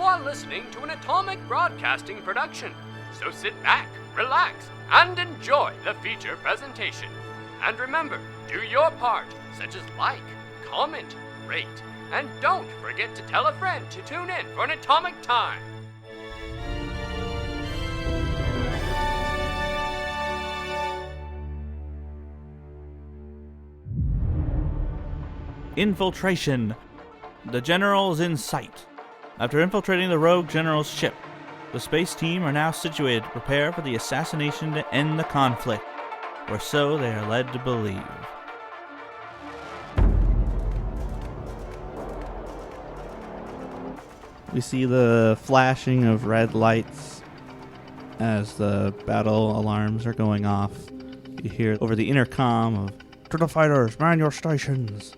are listening to an Atomic Broadcasting production, so sit back, relax, and enjoy the feature presentation. And remember, do your part, such as like, comment, rate, and don't forget to tell a friend to tune in for an Atomic Time. Infiltration. The General is in sight. After infiltrating the rogue General's ship, the space team are now situated to prepare for the assassination to end the conflict, or so they are led to believe. We see the flashing of red lights as the battle alarms are going off. You hear over the intercom of, "To the fighters, man your stations!"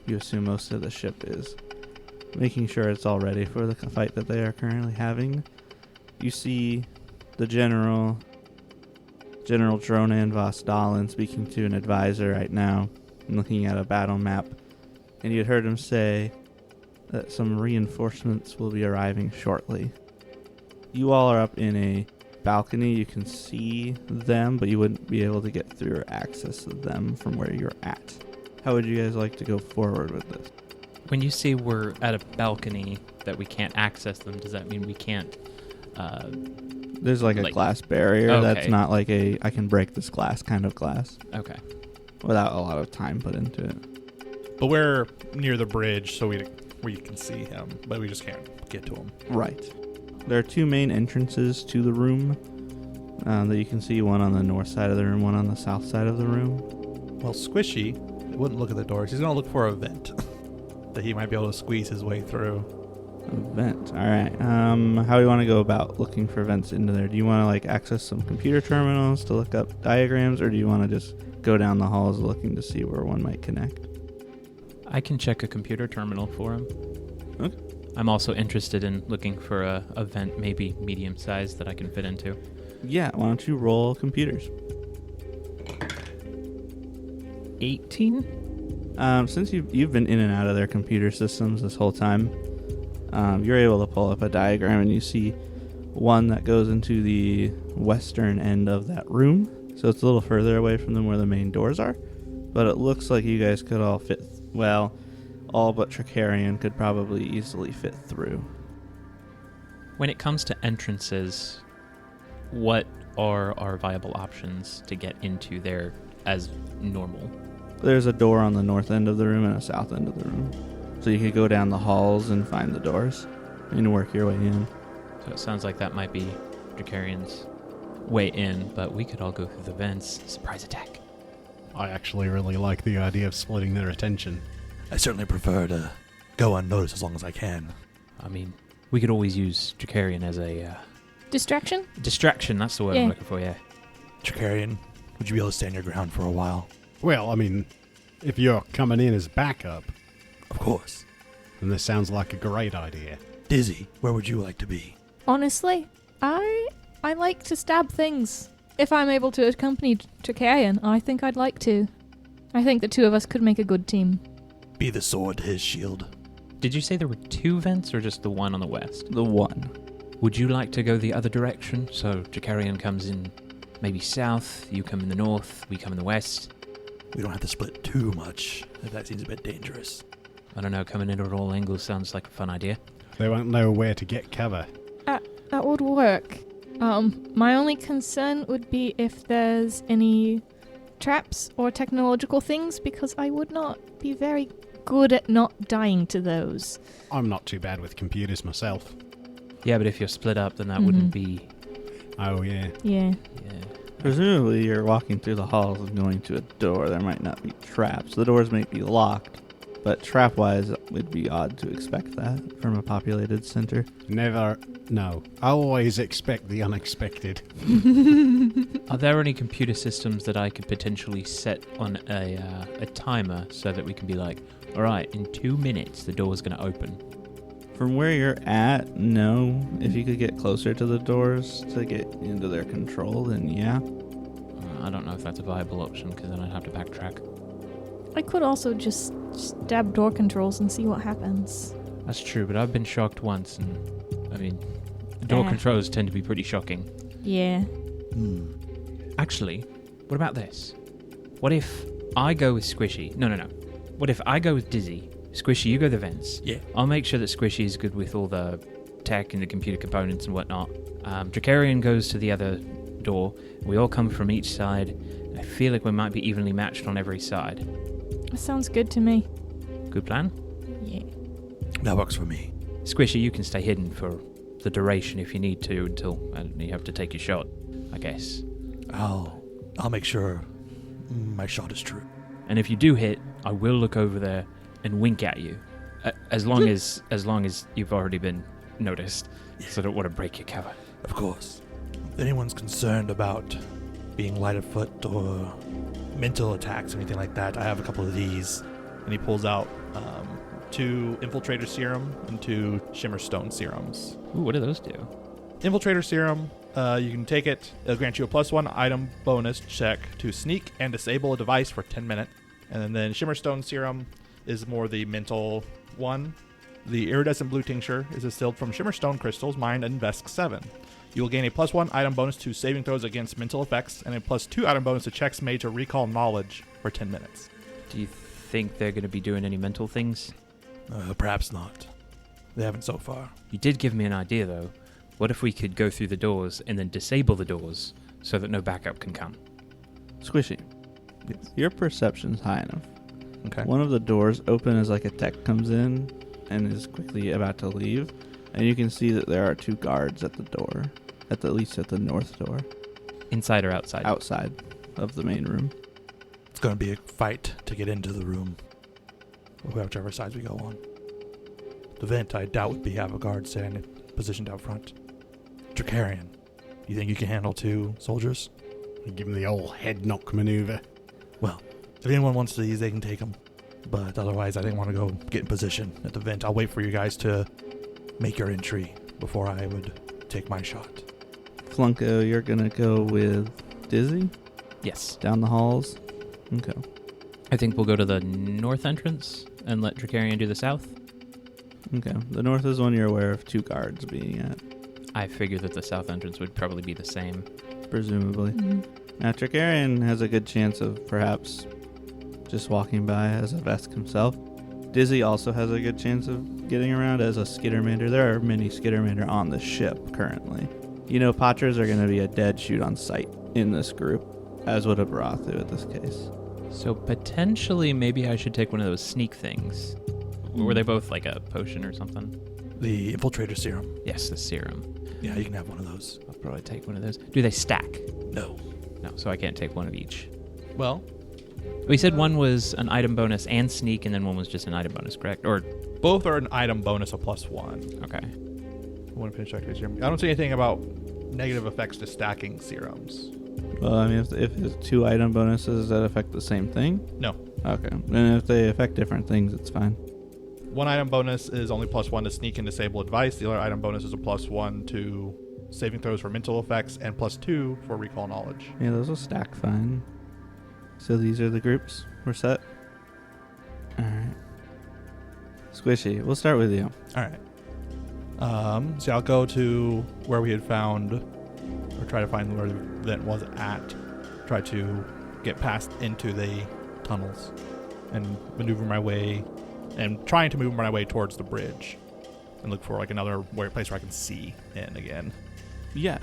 You assume most of the ship is making sure it's all ready for the fight that they are currently having. You see the General Dronan Vos Dahlen, speaking to an advisor right now and looking at a battle map. And you had heard him say that some reinforcements will be arriving shortly. You all are up in a balcony. You can see them, but you wouldn't be able to get through or access them from where you're at. How would you guys like to go forward with this? When you say we're at a balcony that we can't access them, does that mean we can't? There's like a glass barrier that's not like I can break this glass kind of glass. Okay. Without a lot of time put into it. But we're near the bridge, so we can see him, but we just can't get to him. Right. There are two main entrances to the room that you can see, one on the north side of the room, one on the south side of the room. Well, Squishy wouldn't look at the doors. He's going to look for a vent that he might be able to squeeze his way through. A vent. All right. How do you want to go about looking for vents into there? Do you want to like access some computer terminals to look up diagrams, or do you want to just go down the halls looking to see where one might connect? I can check a computer terminal for him. Okay. I'm also interested in looking for a vent, maybe medium-sized, that I can fit into. Yeah, why don't you roll computers? 18? Since you've been in and out of their computer systems this whole time, you're able to pull up a diagram and you see one that goes into the western end of that room. So it's a little further away from them where the main doors are. But it looks like you guys could all fit, well, all but Tricarian could probably easily fit through. When it comes to entrances, what are our viable options to get into there as normal? There's a door on the north end of the room and a south end of the room. So you could go down the halls and find the doors and work your way in. So it sounds like that might be Tricarian's way in, but we could all go through the vents. Surprise attack. I actually really like the idea of splitting their attention. I certainly prefer to go unnoticed as long as I can. I mean, we could always use Tricarian as a... Distraction? Distraction, that's the word I'm looking for, yeah. Tricarian, would you be able to stand your ground for a while? Well, I mean, if you're coming in as backup... Of course. Then this sounds like a great idea. Dizzy, where would you like to be? Honestly, I like to stab things. If I'm able to accompany Tricarian, I think I'd like to. I think the two of us could make a good team. Be the sword to his shield. Did you say there were two vents or just the one on the west? The one. Would you like to go the other direction? So Tricarian comes in maybe south, you come in the north, we come in the west. We don't have to split too much, if that seems a bit dangerous. I don't know, coming in at all angles sounds like a fun idea. They won't know where to get cover. That would work. My only concern would be if there's any traps or technological things, because I would not be very good at not dying to those. I'm not too bad with computers myself. Yeah, but if you're split up, then that wouldn't be... Oh, yeah. Yeah. Presumably you're walking through the halls and going to a door. There might not be traps. The doors might be locked, but trap-wise, it would be odd to expect that from a populated center. Never... No. I always expect the unexpected. Are there any computer systems that I could potentially set on a timer so that we can be like, all right, in 2 minutes the door's going to open? From where you're at, no. If you could get closer to the doors to get into their control, then yeah. I don't know if that's a viable option, because then I'd have to backtrack. I could also just stab door controls and see what happens. That's true, but I've been shocked once, and I mean, door Yeah. controls tend to be pretty shocking. Yeah. Actually, what about this? What if I go with Squishy? No. What if I go with Dizzy? Squishy, you go the vents. Yeah. I'll make sure that Squishy is good with all the tech and the computer components and whatnot. Dracarian goes to the other door. We all come from each side. I feel like we might be evenly matched on every side. That sounds good to me. Good plan? Yeah. That works for me. Squishy, you can stay hidden for the duration if you need to until you have to take your shot, I guess. I'll make sure my shot is true. And if you do hit, I will look over there and wink at you, as long as you've already been noticed. So I don't want to break your cover. Of course. If anyone's concerned about being light of foot or mental attacks or anything like that, I have a couple of these. And he pulls out 2 Infiltrator Serum and 2 Shimmer Stone Serums. Ooh, what do those do? Infiltrator Serum, you can take it. It'll grant you a +1 item bonus check to sneak and disable a device for 10 minutes. And then Shimmer Stone Serum is more the mental one. The iridescent blue tincture is distilled from Shimmer Stone crystals mined in Vesk 7. You will gain a +1 item bonus to saving throws against mental effects and a +2 item bonus to checks made to recall knowledge for 10 minutes. Do you think they're going to be doing any mental things? Perhaps not. They haven't so far. You did give me an idea, though. What if we could go through the doors and then disable the doors so that no backup can come? Squishy. Yes. Your perception's high enough. Okay. One of the doors open as like a tech comes in and is quickly about to leave, and you can see that there are 2 guards at the door, at least at the north door, Inside or outside? outside of the main room. It's going to be a fight to get into the room, whichever sides we go on. The vent, I doubt, would have a guard standing positioned out front. Dracarian, you think you can handle 2 soldiers? Give him the old head knock maneuver. Well, if anyone wants these, they can take them. But otherwise, I didn't want to go get in position at the vent. I'll wait for you guys to make your entry before I would take my shot. Flunko, you're gonna go with Dizzy Yes. down the halls. Okay. I think we'll go to the north entrance and let Dracarian do the south. Okay. The north is one you're aware of 2 guards being at, I figure that the south entrance would probably be the same. presumably. Now, Dracarian has a good chance of perhaps just walking by as a Vesk himself. Dizzy also has a good chance of getting around as a Skittermander. There are many Skittermander on the ship currently. You know, Patras are going to be a dead shoot on sight in this group, as would a Barathu in this case. So potentially maybe I should take one of those sneak things. Were they both like a potion or something? The Infiltrator Serum. Yes, the serum. Yeah, you can have one of those. I'll probably take one of those. Do they stack? No. No, so I can't take one of each. Well, We said one was an item bonus and sneak, and then one was just an item bonus, correct? Or, both are an item bonus of +1. okay. I want to finish check serum. I don't see anything about negative effects to stacking serums. Well, I mean, if it's 2 item bonuses that affect the same thing? No. Okay. And if they affect different things, it's fine. One item bonus is only +1 to sneak and disable a device. The other item bonus is a +1 to saving throws for mental effects and +2 for recall knowledge. Yeah, those will stack fine. So these are the groups. We're set. Alright. Squishy, we'll start with you. All right. So I'll go to where we had found, or try to find where the vent was at. Try to get past into the tunnels and maneuver my way, and trying to move my way towards the bridge and look for like another place where I can see in again. Yeah.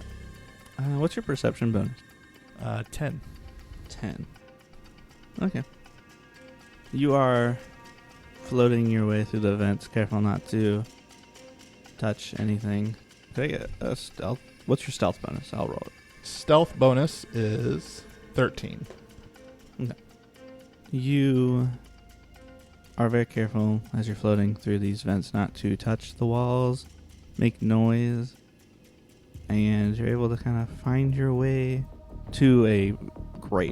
What's your perception bonus? 10. 10. Okay. You are floating your way through the vents, careful not to touch anything. Could I get a stealth? What's your stealth bonus? I'll roll it. Stealth bonus is 13. You are very careful as you're floating through these vents not to touch the walls, make noise, and you're able to kind of find your way to a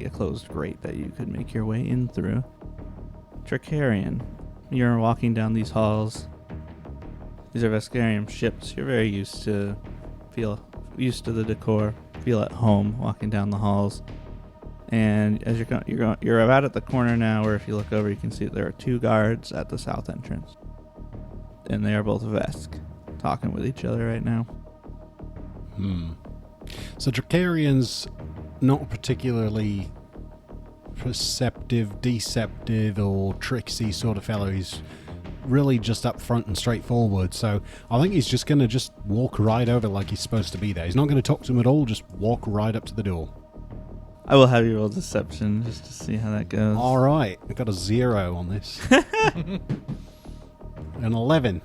closed grate that you could make your way in through. Dracarian, you're walking down these halls. These are Veskarian ships. You're very used to the decor, feel at home walking down the halls. And as you're about at the corner now, where if you look over, you can see that there are 2 guards at the south entrance, and they are both Vesk. talking with each other right now. So Dracarian's not particularly perceptive, deceptive, or tricksy sort of fellow. He's really just up front and straightforward. So I think he's just going to just walk right over like he's supposed to be there. He's not going to talk to him at all, just walk right up to the door. I will have you roll deception just to see how that goes. All right. I got a 0 on this. An 11.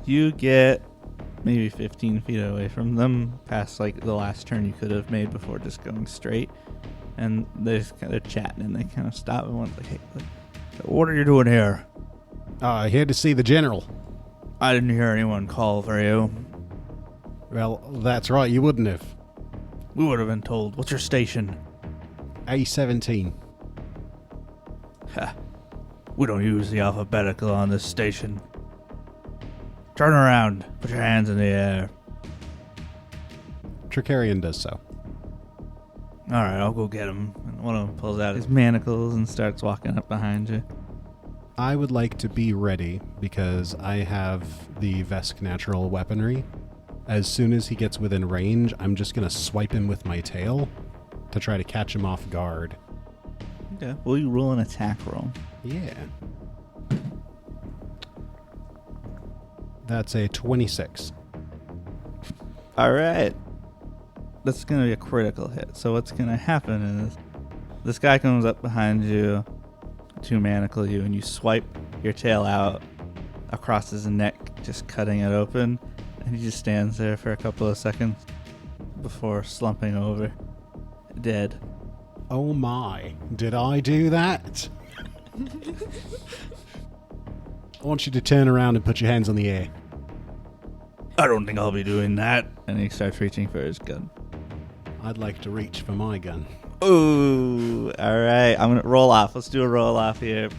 You get maybe 15 feet away from them, past like the last turn you could have made before just going straight. And they're chatting, and they kind of stop and one's like, "Hey, what are you doing here?" Here to see the general. I didn't hear anyone call for you. Well, that's right. You wouldn't have. We would have been told. What's your station? A17. Ha. We don't use the alphabetical on this station. Turn around. Put your hands in the air. Dracarian does so. All right, I'll go get him. And one of them pulls out his manacles and starts walking up behind you. I would like to be ready because I have the Vesk natural weaponry. As soon as he gets within range, I'm just going to swipe him with my tail to try to catch him off guard. Okay. Will you roll an attack roll? Yeah. That's a 26. All right. That's going to be a critical hit. So what's going to happen is this guy comes up behind you to manacle you, and you swipe your tail out across his neck, just cutting it open, and he just stands there for a couple of seconds before slumping over, dead. Oh my, did I do that? I want you to turn around and put your hands on the air. I don't think I'll be doing that. And he starts reaching for his gun. I'd like to reach for my gun. Ooh, all right. I'm going to roll off. Let's do a roll off here.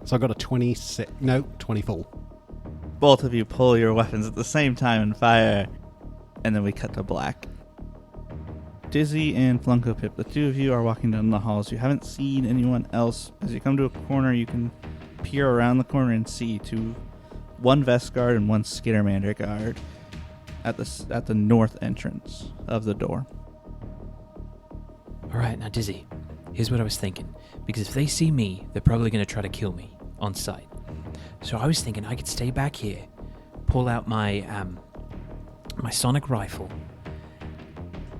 So I got a 24. Both of you pull your weapons at the same time and fire. And then we cut to black. Dizzy and Flunko Pip, the two of you are walking down the halls. You haven't seen anyone else. As you come to a corner, you can peer around the corner and see one Vest guard and one Skittermander guard at the north entrance of the door. All right, now Dizzy, here's what I was thinking. Because if they see me, they're probably going to try to kill me on sight. So I was thinking I could stay back here, pull out my my sonic rifle,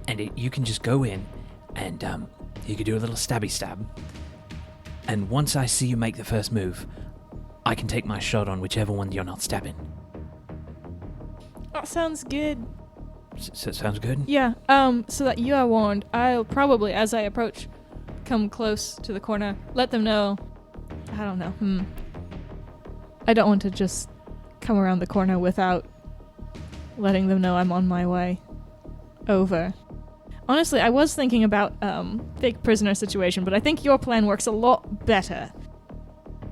and you can just go in, and you could do a little stabby stab. And once I see you make the first move, I can take my shot on whichever one you're not stabbing. That sounds good. Sounds good? Yeah, so that you are warned, I'll probably, as I approach, come close to the corner, let them know. I don't know. I don't want to just come around the corner without letting them know I'm on my way over. Honestly, I was thinking about fake prisoner situation, but I think your plan works a lot better.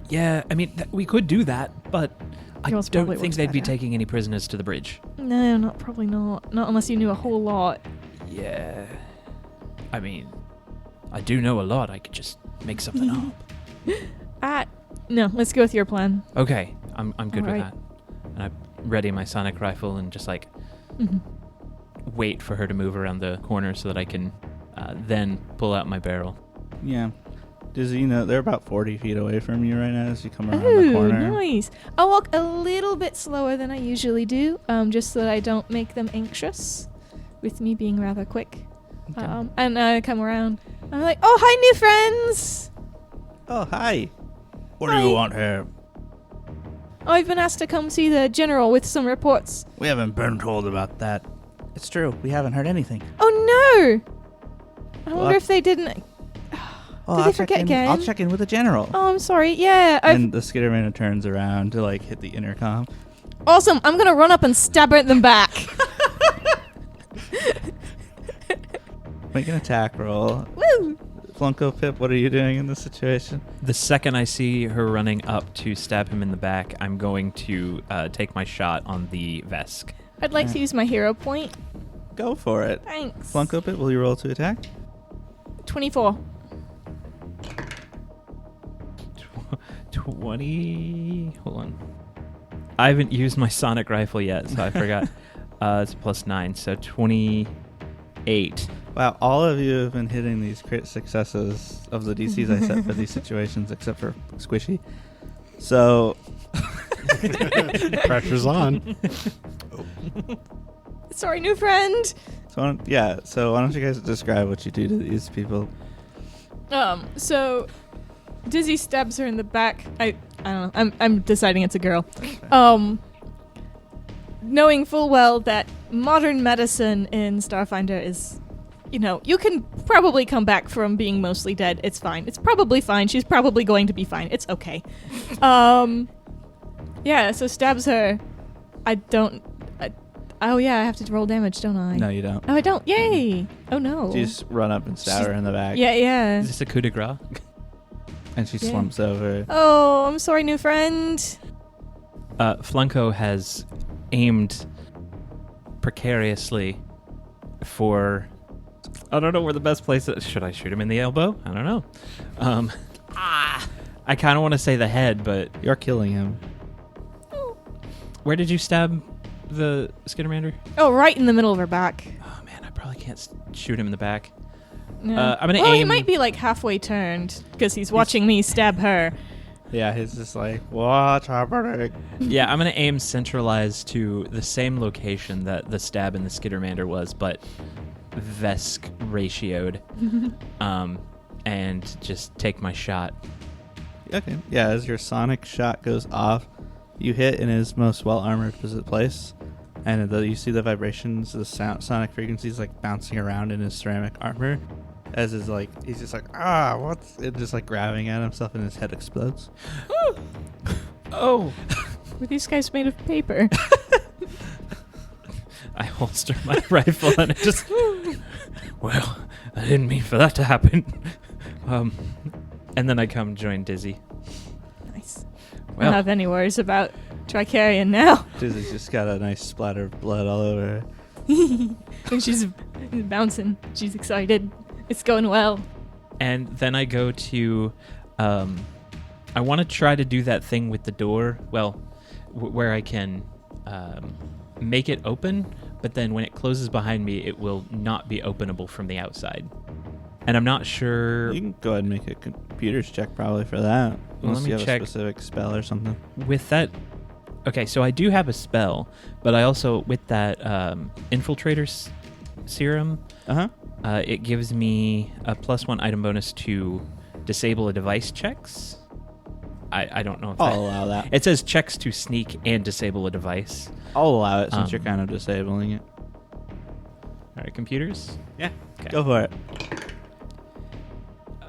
Yeah, I mean, we could do that, but I Yours don't probably think works they'd be better. taking any prisoners to the bridge. No, probably not. Not unless you knew a whole lot. Yeah. I mean, I do know a lot. I could just make something up. No, let's go with your plan. Okay, I'm good with Alright. that. And I ready my sonic rifle and just wait for her to move around the corner so that I can then pull out my barrel. Yeah. Dizzy, they're about 40 feet away from you right now as you come around the Ooh, corner. nice. I'll walk a little bit slower than I usually do, just so that I don't make them anxious, with me being rather quick. Okay. And I come around. I'm like, oh, hi, new friends! Oh, hi. What Hi. do you want here? Oh, I've been asked to come see the general with some reports. We haven't been told about that. It's true. We haven't heard anything. Oh, no! I wonder What? if they didn't... Oh, Did they forget again? I'll check in with the general. Oh, I'm sorry. Yeah, And the Skitterman turns around to hit the intercom. awesome. I'm gonna run up and stab at them back. Make an attack roll. Woo! Flunko Pip, what are you doing in this situation? The second I see her running up to stab him in the back, I'm going to take my shot on the Vesk. I'd like to use my hero point. Go for it. Thanks. Flunko Pip, will you roll to attack? 24. 20... Hold on. I haven't used my sonic rifle yet, so I forgot. It's +9, so 28. Wow, all of you have been hitting these crit successes of the DCs I set for these situations, except for Squishy. So... Pressure's on. Sorry, new friend. So why don't you guys describe what you do to these people? So Dizzy stabs her in the back. I don't know. I'm deciding it's a girl. Knowing full well that modern medicine in Starfinder is, you can probably come back from being mostly dead. It's fine. It's probably fine. She's probably going to be fine. It's okay. Yeah, so stabs her. I have to roll damage, don't I? No, you don't. Oh, I don't. Yay! Oh, no. You just run up and stab her in the back. Yeah. Is this a coup de grace? And she Yeah. slumps over. Oh, I'm sorry, new friend. Flunko has aimed precariously for... I don't know where the best place is. Should I shoot him in the elbow? I don't know. I kind of want to say the head, but... You're killing him. Where did you stab the Skittermander? Oh, right in the middle of her back. Oh, man, I probably can't shoot him in the back. Yeah. I'm going to Well, aim... he might be like halfway turned because he's watching me stab her. Yeah, he's just like, what's happening? Yeah, I'm going to aim centralized to the same location that the stab in the Skittermander was, but Vesk ratioed. And just take my shot. Okay. Yeah, as your sonic shot goes off, you hit in his most well-armored place, and you see the vibrations, the sonic frequencies like bouncing around in his ceramic armor, as he's just like, what's it, just like grabbing at himself, and his head explodes. Oh! Were these guys made of paper? I holster my rifle and it just... Well, I didn't mean for that to happen. And then I come join Dizzy. Nice. I Well, don't have any worries about Tricarian now. Dizzy's just got a nice splatter of blood all over her. And she's bouncing. She's excited. It's going well. and then I go to... I want to try to do that thing with the door, well, where I can make it open, but then when it closes behind me, it will not be openable from the outside. And I'm not sure... You can go ahead and make a computer's check probably for that. Well, Unless let me you have check. a specific spell or something. With that... Okay, so I do have a spell, but I also, with that Infiltrator's Serum, it gives me a +1 item bonus to disable a device checks. I don't know if I'll allow that. It says checks to sneak and disable a device. I'll allow it since you're kind of disabling it. All right, computers? Yeah, Okay. go for it.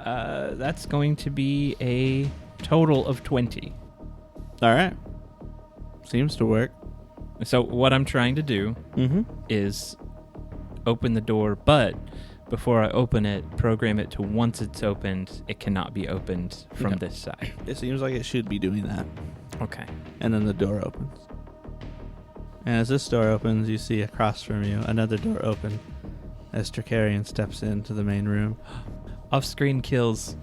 That's going to be a total of 20. All right. Seems to work. So what I'm trying to do Mm-hmm. is open the door, but before I open it, program it to once it's opened, it cannot be opened from Okay. this side. It seems like it should be doing that. Okay. And then the door opens. And as this door opens, you see across from you another door open as Tricarian steps into the main room. Off-screen kills.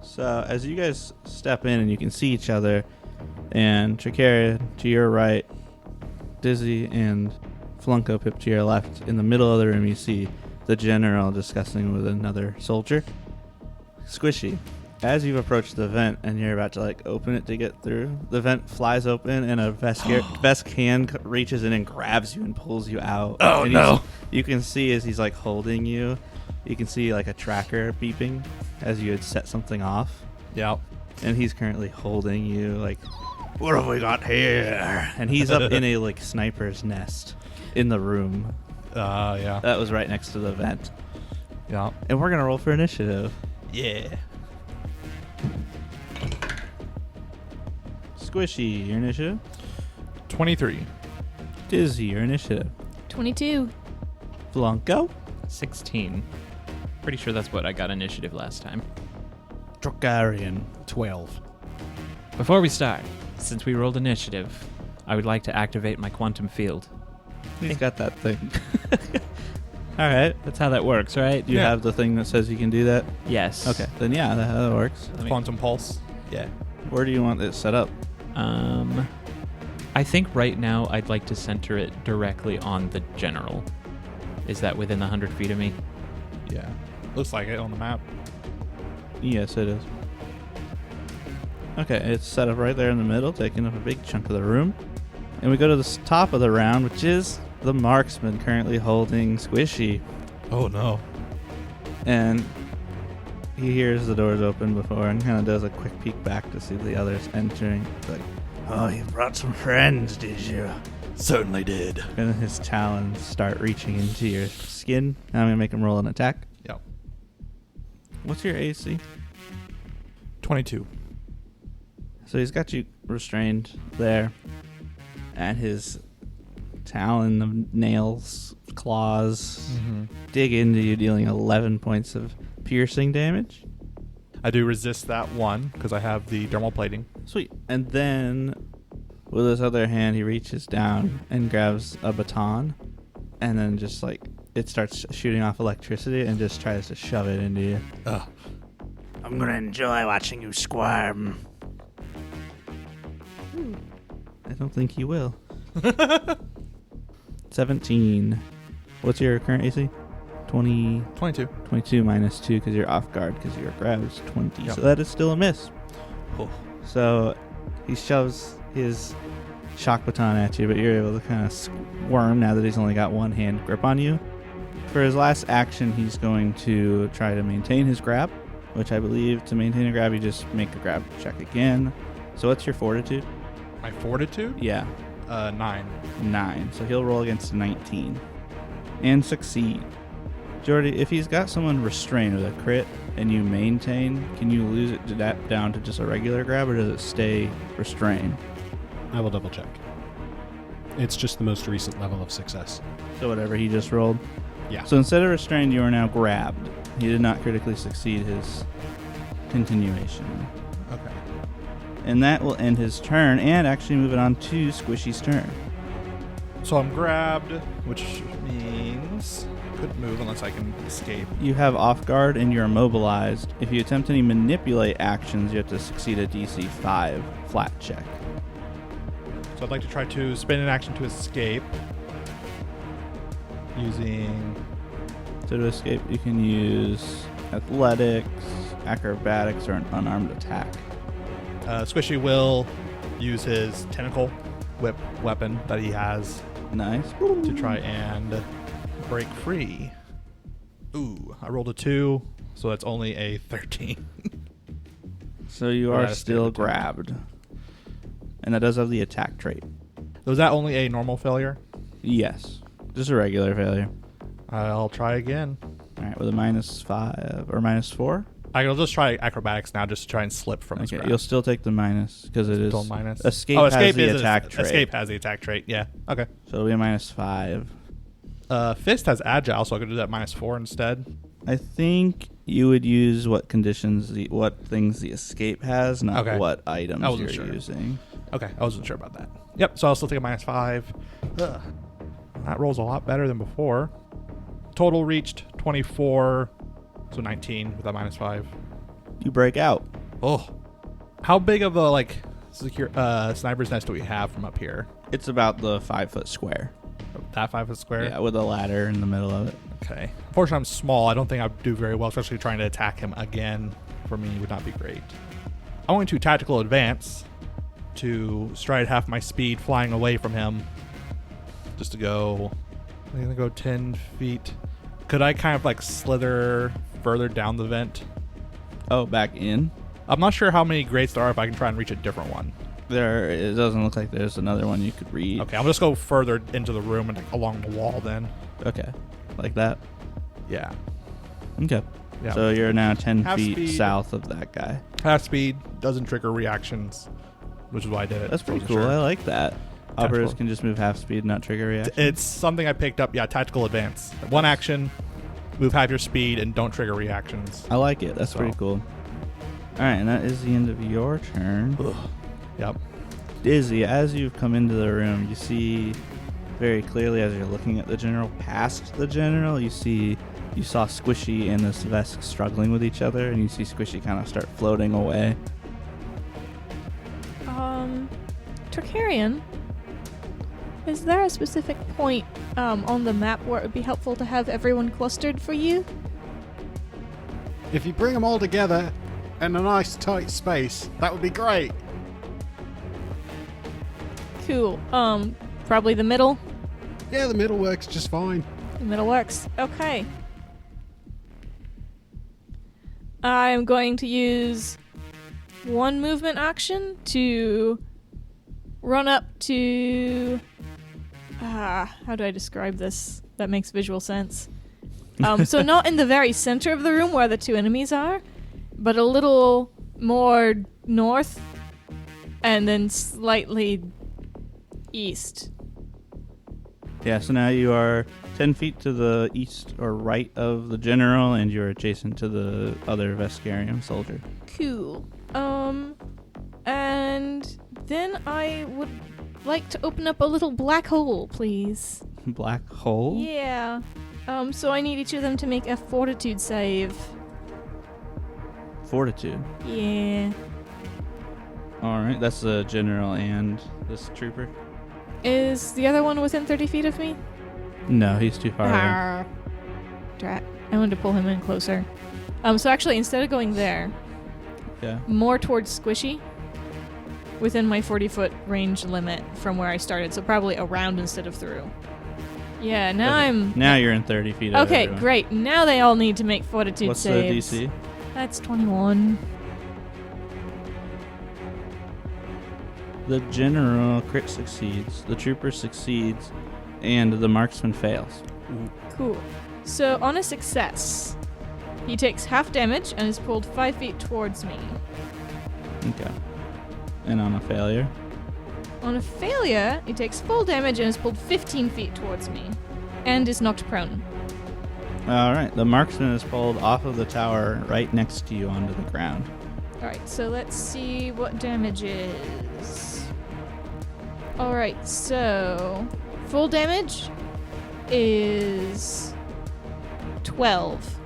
So as you guys step in and you can see each other, and Tricarian to your right, Dizzy and Flunko Pip to your left, in the middle of the room you see the general discussing with another soldier. Squishy, as you've approached the vent and you're about to open it to get through, the vent flies open and a Vesk hand reaches in and grabs you and pulls you out. Oh, and no. You can see as he's holding you, you can see a tracker beeping as you had set something off. Yep. And he's currently holding you what have we got here? And he's up in a sniper's nest in the room. Yeah. That was right next to the vent. Yeah. And we're going to roll for initiative. Yeah. Squishy, your initiative. 23. Dizzy, your initiative. 22. Flunko. 16. Pretty sure that's what I got initiative last time. Tricarian. 12. Before we start, since we rolled initiative, I would like to activate my quantum field. He's got that thing. All right. That's how that works, right? Do you Yeah. have the thing that says you can do that? Yes. Okay. Then yeah, that works. Let me- Quantum pulse. Yeah. Where do you want it set up? I think right now I'd like to center it directly on the general. Is that within 100 feet of me? Yeah. Looks like it on the map. Yes, it is. Okay, it's set up right there in the middle, taking up a big chunk of the room. And we go to the top of the round, which is the marksman currently holding Squishy. Oh, no. And he hears the doors open before and kind of does a quick peek back to see the others entering. It's like, oh, you brought some friends, did you? Certainly did. And his talons start reaching into your skin. And I'm going to make him roll an attack. Yep. What's your AC? 22. So he's got you restrained there. And his talon of nails, claws, dig into you, dealing 11 points of piercing damage. I do resist that one because I have the dermal plating. Sweet. And then with his other hand, he reaches down and grabs a baton. And then just like it starts shooting off electricity and just tries to shove it into you. Ugh. I'm going to enjoy watching you squirm. I don't think he will. 17. What's your current AC? 20. 22. 22 minus 2 because you're off guard because your grab is 20. Yep. So that is still a miss. Oh. So he shoves his shock baton at you, but you're able to kind of squirm now that he's only got one hand grip on you. For his last action, he's going to try to maintain his grab, which I believe to maintain a grab, you just make a grab check again. So what's your fortitude? My fortitude? Yeah, 9. 9. So he'll roll against a 19 and succeed. Jordy, if he's got someone restrained with a crit and you maintain, can you lose it to that down to just a regular grab, or does it stay restrained? I will double check. It's just the most recent level of success. So whatever he just rolled. Yeah. So instead of restrained, you are now grabbed. He did not critically succeed his continuation. Okay. And that will end his turn and actually move it on to Squishy's turn. So I'm grabbed, which means I couldn't move unless I can escape. You have off guard and you're immobilized. If you attempt any manipulate actions, you have to succeed a DC 5 flat check. So I'd like to try to spin an action to escape using... So to escape, you can use athletics, acrobatics, or an unarmed attack. Squishy will use his tentacle whip weapon that he has Nice. to try and break free. Ooh, I rolled a 2, so that's only a 13. So you Well, are that's still the attack. grabbed. And that does have the attack trait. Was that only a normal failure? Yes. Just a regular failure. I'll try again. All right, with a minus 5 or minus 4. I'll just try acrobatics now just to try and slip from his Okay, grasp. you'll still take the minus because it is Still minus. escape. Escape has the is attack trait. Escape has the attack trait, yeah. Okay. So it'll be a minus 5. Fist has agile, so I could do that minus 4 instead. I think you would use what conditions, what things the escape has, not Okay. what items I you're wasn't sure. using. Okay, I wasn't sure about that. Yep, so I'll still take a minus 5. Ugh. That rolls a lot better than before. Total reached 24, so 19 with that minus 5. You break out. Oh. How big of a, secure sniper's nest do we have from up here? It's about the 5-foot square. That 5-foot square? Yeah, with a ladder in the middle of it. Okay. Unfortunately, I'm small. I don't think I'd do very well, especially trying to attack him again. For me, would not be great. I'm going to tactical advance to stride half my speed, flying away from him. Just to go... I'm going to go 10 feet. Could I kind of slither further down the vent? Oh, back in? I'm not sure how many grates there are if I can try and reach a different one. It doesn't look like there's another one you could read. Okay, I'll just go further into the room and along the wall then. Okay. Like that? Yeah. Okay. Yeah. So you're now 10 Half feet speed. south of that guy. Half speed doesn't trigger reactions, which is why I did it. That's pretty Wasn't cool. sure. I like that. Operators Tactical. can just move half speed, not trigger reaction. It's something I picked up. Yeah, tactical advance. One action, move half your speed, and don't trigger reactions. I like it. That's So. pretty cool. All right, and that is the end of your turn. Yep. Dizzy, as you've come into the room, you see very clearly as you're looking at the general, past the general, you saw Squishy and this Vesk struggling with each other, and you see Squishy kind of start floating away. Tricarian, is there a specific point on the map where it would be helpful to have everyone clustered for you? If you bring them all together in a nice tight space, that would be great. Cool. Probably the middle. Yeah, the middle works just fine. The middle works. Okay. I'm going to use one movement action to run up to... how do I describe this? That makes visual sense. So not in the very center of the room where the two enemies are, but a little more north and then slightly east. Yeah, so now you are 10 feet to the east or right of the general, and you're adjacent to the other Vescarium soldier. Cool. And then I would like to open up a little black hole, please. Black hole? Yeah. So I need each of them to make a fortitude save. Fortitude. Yeah. Alright, that's the general and this trooper. Is the other one within 30 feet of me? No, he's too far away. Arr. Drat. I wanted to pull him in closer. So actually, instead of going there, Yeah. more towards Squishy, within my 40-foot range limit from where I started, so probably around instead of through. Yeah, now Okay. I'm... Now you're in 30 feet of Okay, everyone. great. Now they all need to make fortitude What's saves. the DC? That's 21. The general crit succeeds, the trooper succeeds, and the marksman fails. Cool. So on a success, he takes half damage and is pulled 5 feet towards me. Okay. And on a failure? On a failure, he takes full damage and is pulled 15 feet towards me, and is knocked prone. Alright, the marksman is pulled off of the tower right next to you onto the ground. Alright, so let's see what damage is. Alright, so full damage is 12.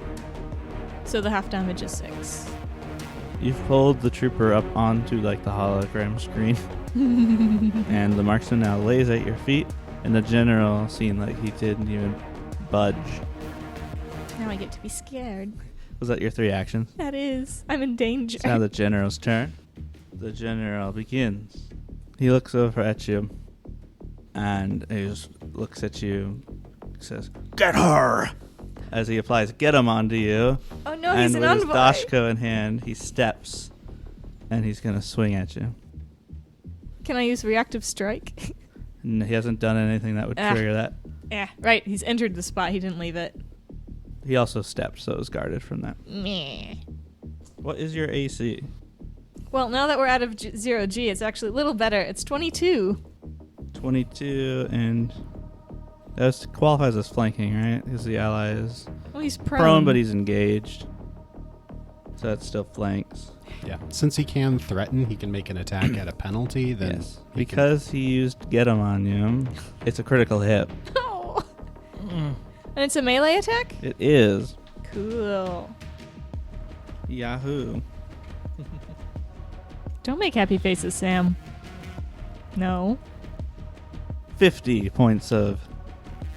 So the half damage is 6. You've pulled the trooper up onto like the hologram screen, and the marksman now lays at your feet, and the general, seeing like he didn't even budge. Now I get to be scared. Was that your 3 actions? That is. I'm in danger. It's now the general's turn. The general begins. He looks over at you, and he just looks at you, says, "Get her!" As he applies "get him" onto you. Oh no, And he's an with his envoy. dashko in hand, he steps, and he's going to swing at you. Can I use reactive strike? And he hasn't done anything that would Ah. trigger that. Yeah, right. He's entered the spot. He didn't leave it. He also stepped, so it was guarded from that. Meh. What is your AC? Well, now that we're out of 0G, it's actually a little better. It's 22. 22, and that qualifies as flanking, right? Because the ally is Oh, he's prone, but he's engaged. So that still flanks. Yeah. Since he can threaten, he can make an attack at a penalty. Then Yes. he can- Because he used get him on you, it's a critical hit. Oh. And it's a melee attack? It is. Cool. Yahoo. Don't make happy faces, Sam. No. 50 points of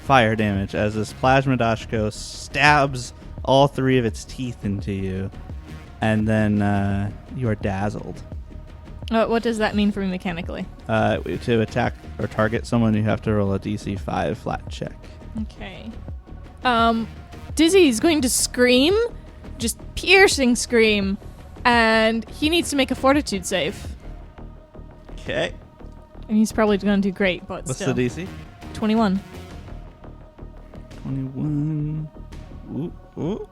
fire damage as this plasma dashko stabs all 3 of its teeth into you, and then you are dazzled. What does that mean for me mechanically? To attack or target someone, you have to roll a DC 5 flat check. Okay. Dizzy's going to scream, just piercing scream, and he needs to make a fortitude save. Okay. And he's probably going to do great, but What's still. the DC? 21. 21. Ooh, ooh.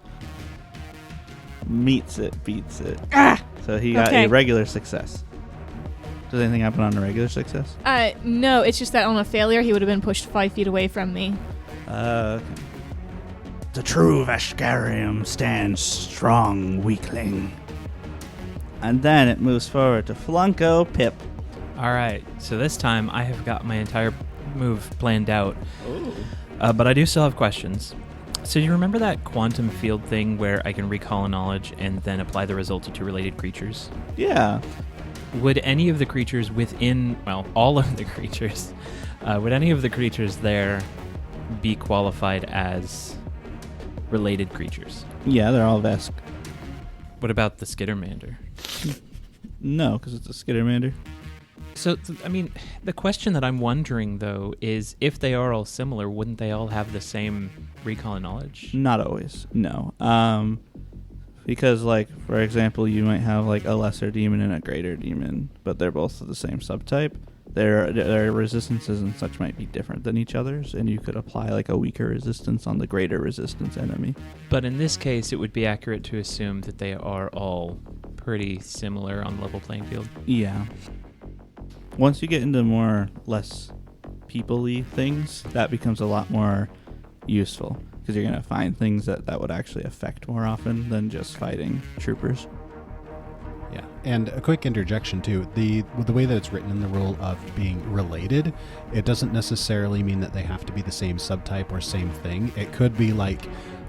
Meets it, beats it. Ah! So he got Okay. a regular success. Does anything happen on a regular success? No, it's just that on a failure, he would have been pushed 5 feet away from me. Okay. The true Vescarium stands strong, weakling. And then it moves forward to Flunko Pip. All right, so this time I have got my entire move planned out, but I do still have questions. So you remember that quantum field thing where I can recall a knowledge and then apply the result to 2 related creatures? Yeah. would any of the creatures within, well, all of the creatures, would any of the creatures there be qualified as related creatures? Yeah, they're all Vesk. What about the Skittermander? No, because it's a Skittermander. So, I mean, the question that I'm wondering, though, is if they are all similar, wouldn't they all have the same recall and knowledge? Not always. No. Because, like, for example, you might have, like, a lesser demon and a greater demon, but they're both the same subtype. Their resistances and such might be different than each other's, and you could apply, like, a weaker resistance on the greater resistance enemy. But in this case, it would be accurate to assume that they are all pretty similar on the level playing field. Yeah. Once you get into more less people-y things, that becomes a lot more useful, because you're going to find things that would actually affect more often than just fighting troopers. Yeah, and a quick interjection too. The way that it's written in the rule of being related, it doesn't necessarily mean that they have to be the same subtype or same thing. It could be like,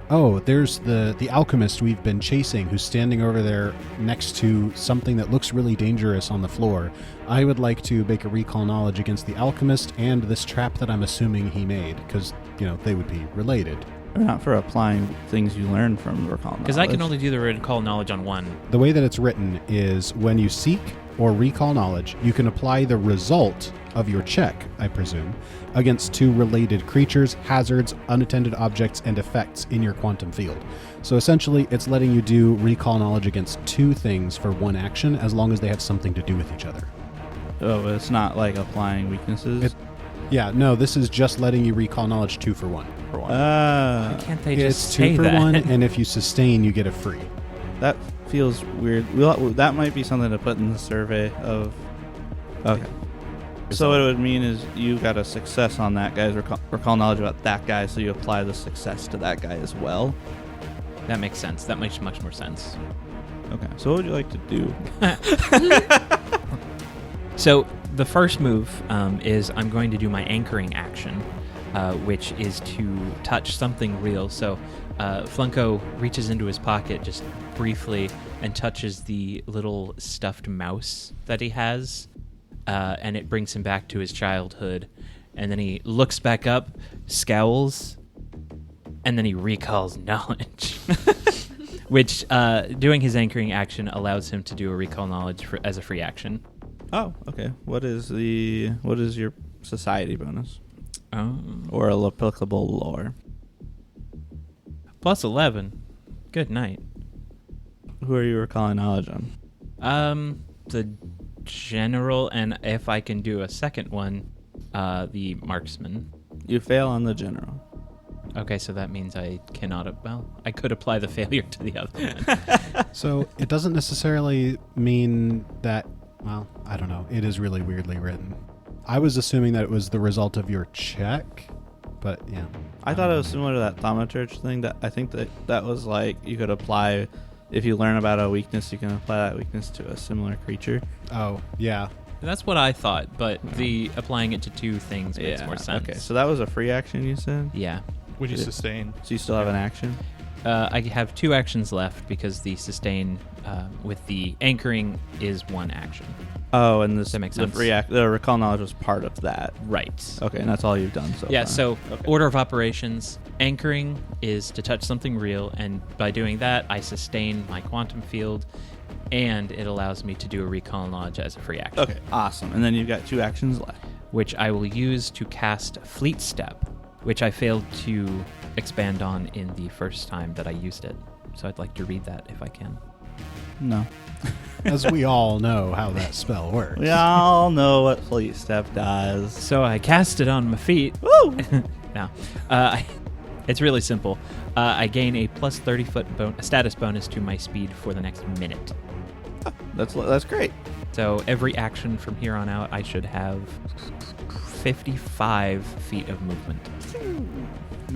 oh, there's the alchemist we've been chasing who's standing over there next to something that looks really dangerous on the floor. I would like to make a recall knowledge against the alchemist and this trap that I'm assuming he made, because, you know, they would be related. Or not for applying things you learn from recall knowledge. Because I can only do the recall knowledge on one. The way that it's written is when you seek or recall knowledge, you can apply the result of your check, I presume, against two related creatures, hazards, unattended objects, and effects in your quantum field. So essentially, it's letting you do recall knowledge against two things for one action, as long as they have something to do with each other. Oh, it's not like applying weaknesses? Yeah, no, this is just letting you recall knowledge 2 for 1. Why can't they just it's say 2 for that? 1, and if you sustain, you get a free. That feels weird. That might be something to put in the survey of... Okay. So what it would mean is you got a success on that guy's recall knowledge about that guy, so you apply the success to that guy as well. That makes sense. That makes much more sense. Okay. So what would you like to do? So the first move is I'm going to do my anchoring action, which is to touch something real. So Flunko reaches into his pocket just briefly and touches the little stuffed mouse that he has, and it brings him back to his childhood. And then he looks back up, scowls, and then he recalls knowledge. Which, doing his anchoring action allows him to do a recall knowledge as a free action. Oh, okay. What is your society bonus? Oh. Or applicable lore? Plus 11. Good night. Who are you recalling knowledge on? The general, and if I can do a second one, the marksman. You fail on the general. Okay, so that means I cannot... I could apply the failure to the other one. So it doesn't necessarily mean that... Well, I don't know. It is really weirdly written. I was assuming that it was the result of your check, but yeah. I thought it was similar to that thaumaturge thing. That I think that was like you could apply... If you learn about a weakness, you can apply that weakness to a similar creature. Oh, yeah. That's what I thought, but the applying it to two things makes more sense. Okay, so that was a free action, you said? Yeah. Would you sustain? So you still have an action? I have 2 actions left because the sustain with the anchoring is 1 action. Oh, and That makes sense. The recall knowledge was part of that. Right. Okay, and that's all you've done so Yeah, far. so Okay. order of operations, anchoring is to touch something real, and by doing that, I sustain my quantum field, and it allows me to do a recall knowledge as a free action. Okay, awesome. And then you've got 2 actions left. Which I will use to cast Fleet Step, which I failed to expand on in the first time that I used it. So I'd like to read that if I can. No. As we all know how that spell works. We all know what Fleet Step does. So I cast it on my feet. Woo! No. It's really simple. I gain a plus 30-foot status bonus to my speed for the next minute. That's great. So every action from here on out, I should have 55 feet of movement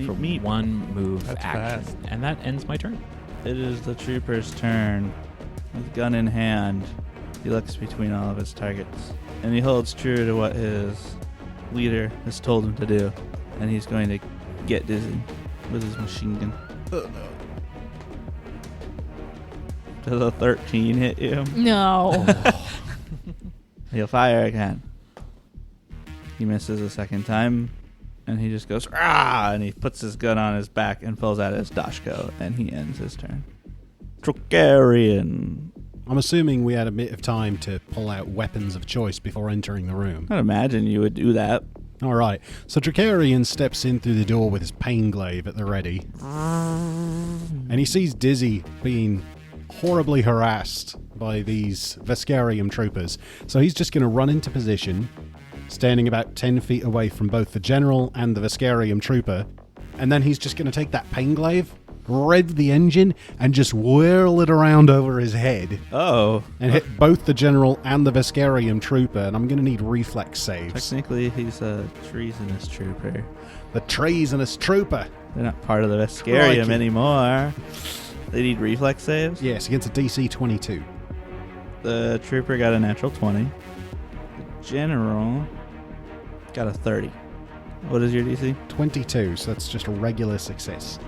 for one move That's action. fast. And that ends my turn. It is the trooper's turn. With gun in hand, he looks between all of his targets, and he holds true to what his leader has told him to do, and he's going to get dizzy with his machine gun. Oh no. Does a 13 hit you? No. He'll fire again. He misses a second time, and he just goes, "Rah!" And he puts his gun on his back and pulls out his dashko, and he ends his turn. Trocarian. I'm assuming we had a bit of time to pull out weapons of choice before entering the room. I'd imagine you would do that. All right, so Trocarian steps in through the door with his pain glaive at the ready. And he sees Dizzy being horribly harassed by these Vescarium troopers. So he's just going to run into position, standing about 10 feet away from both the general and the Vescarium trooper. And then he's just going to take that pain glaive, rev the engine, and just whirl it around over his head. Oh. And hit both the general and the Vescarium trooper. And I'm going to need reflex saves. Technically, he's a treasonous trooper. The treasonous trooper. They're not part of the Vescarium Crikey. anymore. They need reflex saves? Yes, against a DC 22. The trooper got a natural 20. The general got a 30. What is your DC? 22, so that's just a regular success.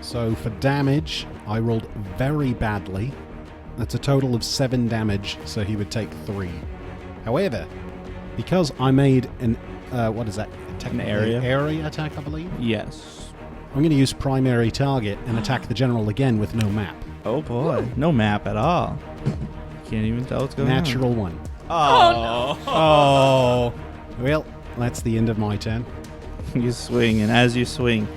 So for damage, I rolled very badly. That's a total of 7 damage, so he would take 3. However, because I made an, what is that? An area? Area attack, I believe? Yes. I'm going to use primary target and attack the general again with no map. Oh boy. No map at all. Can't even tell what's going Natural 1. on. Oh. Well, that's the end of my turn. You swing, and as you swing,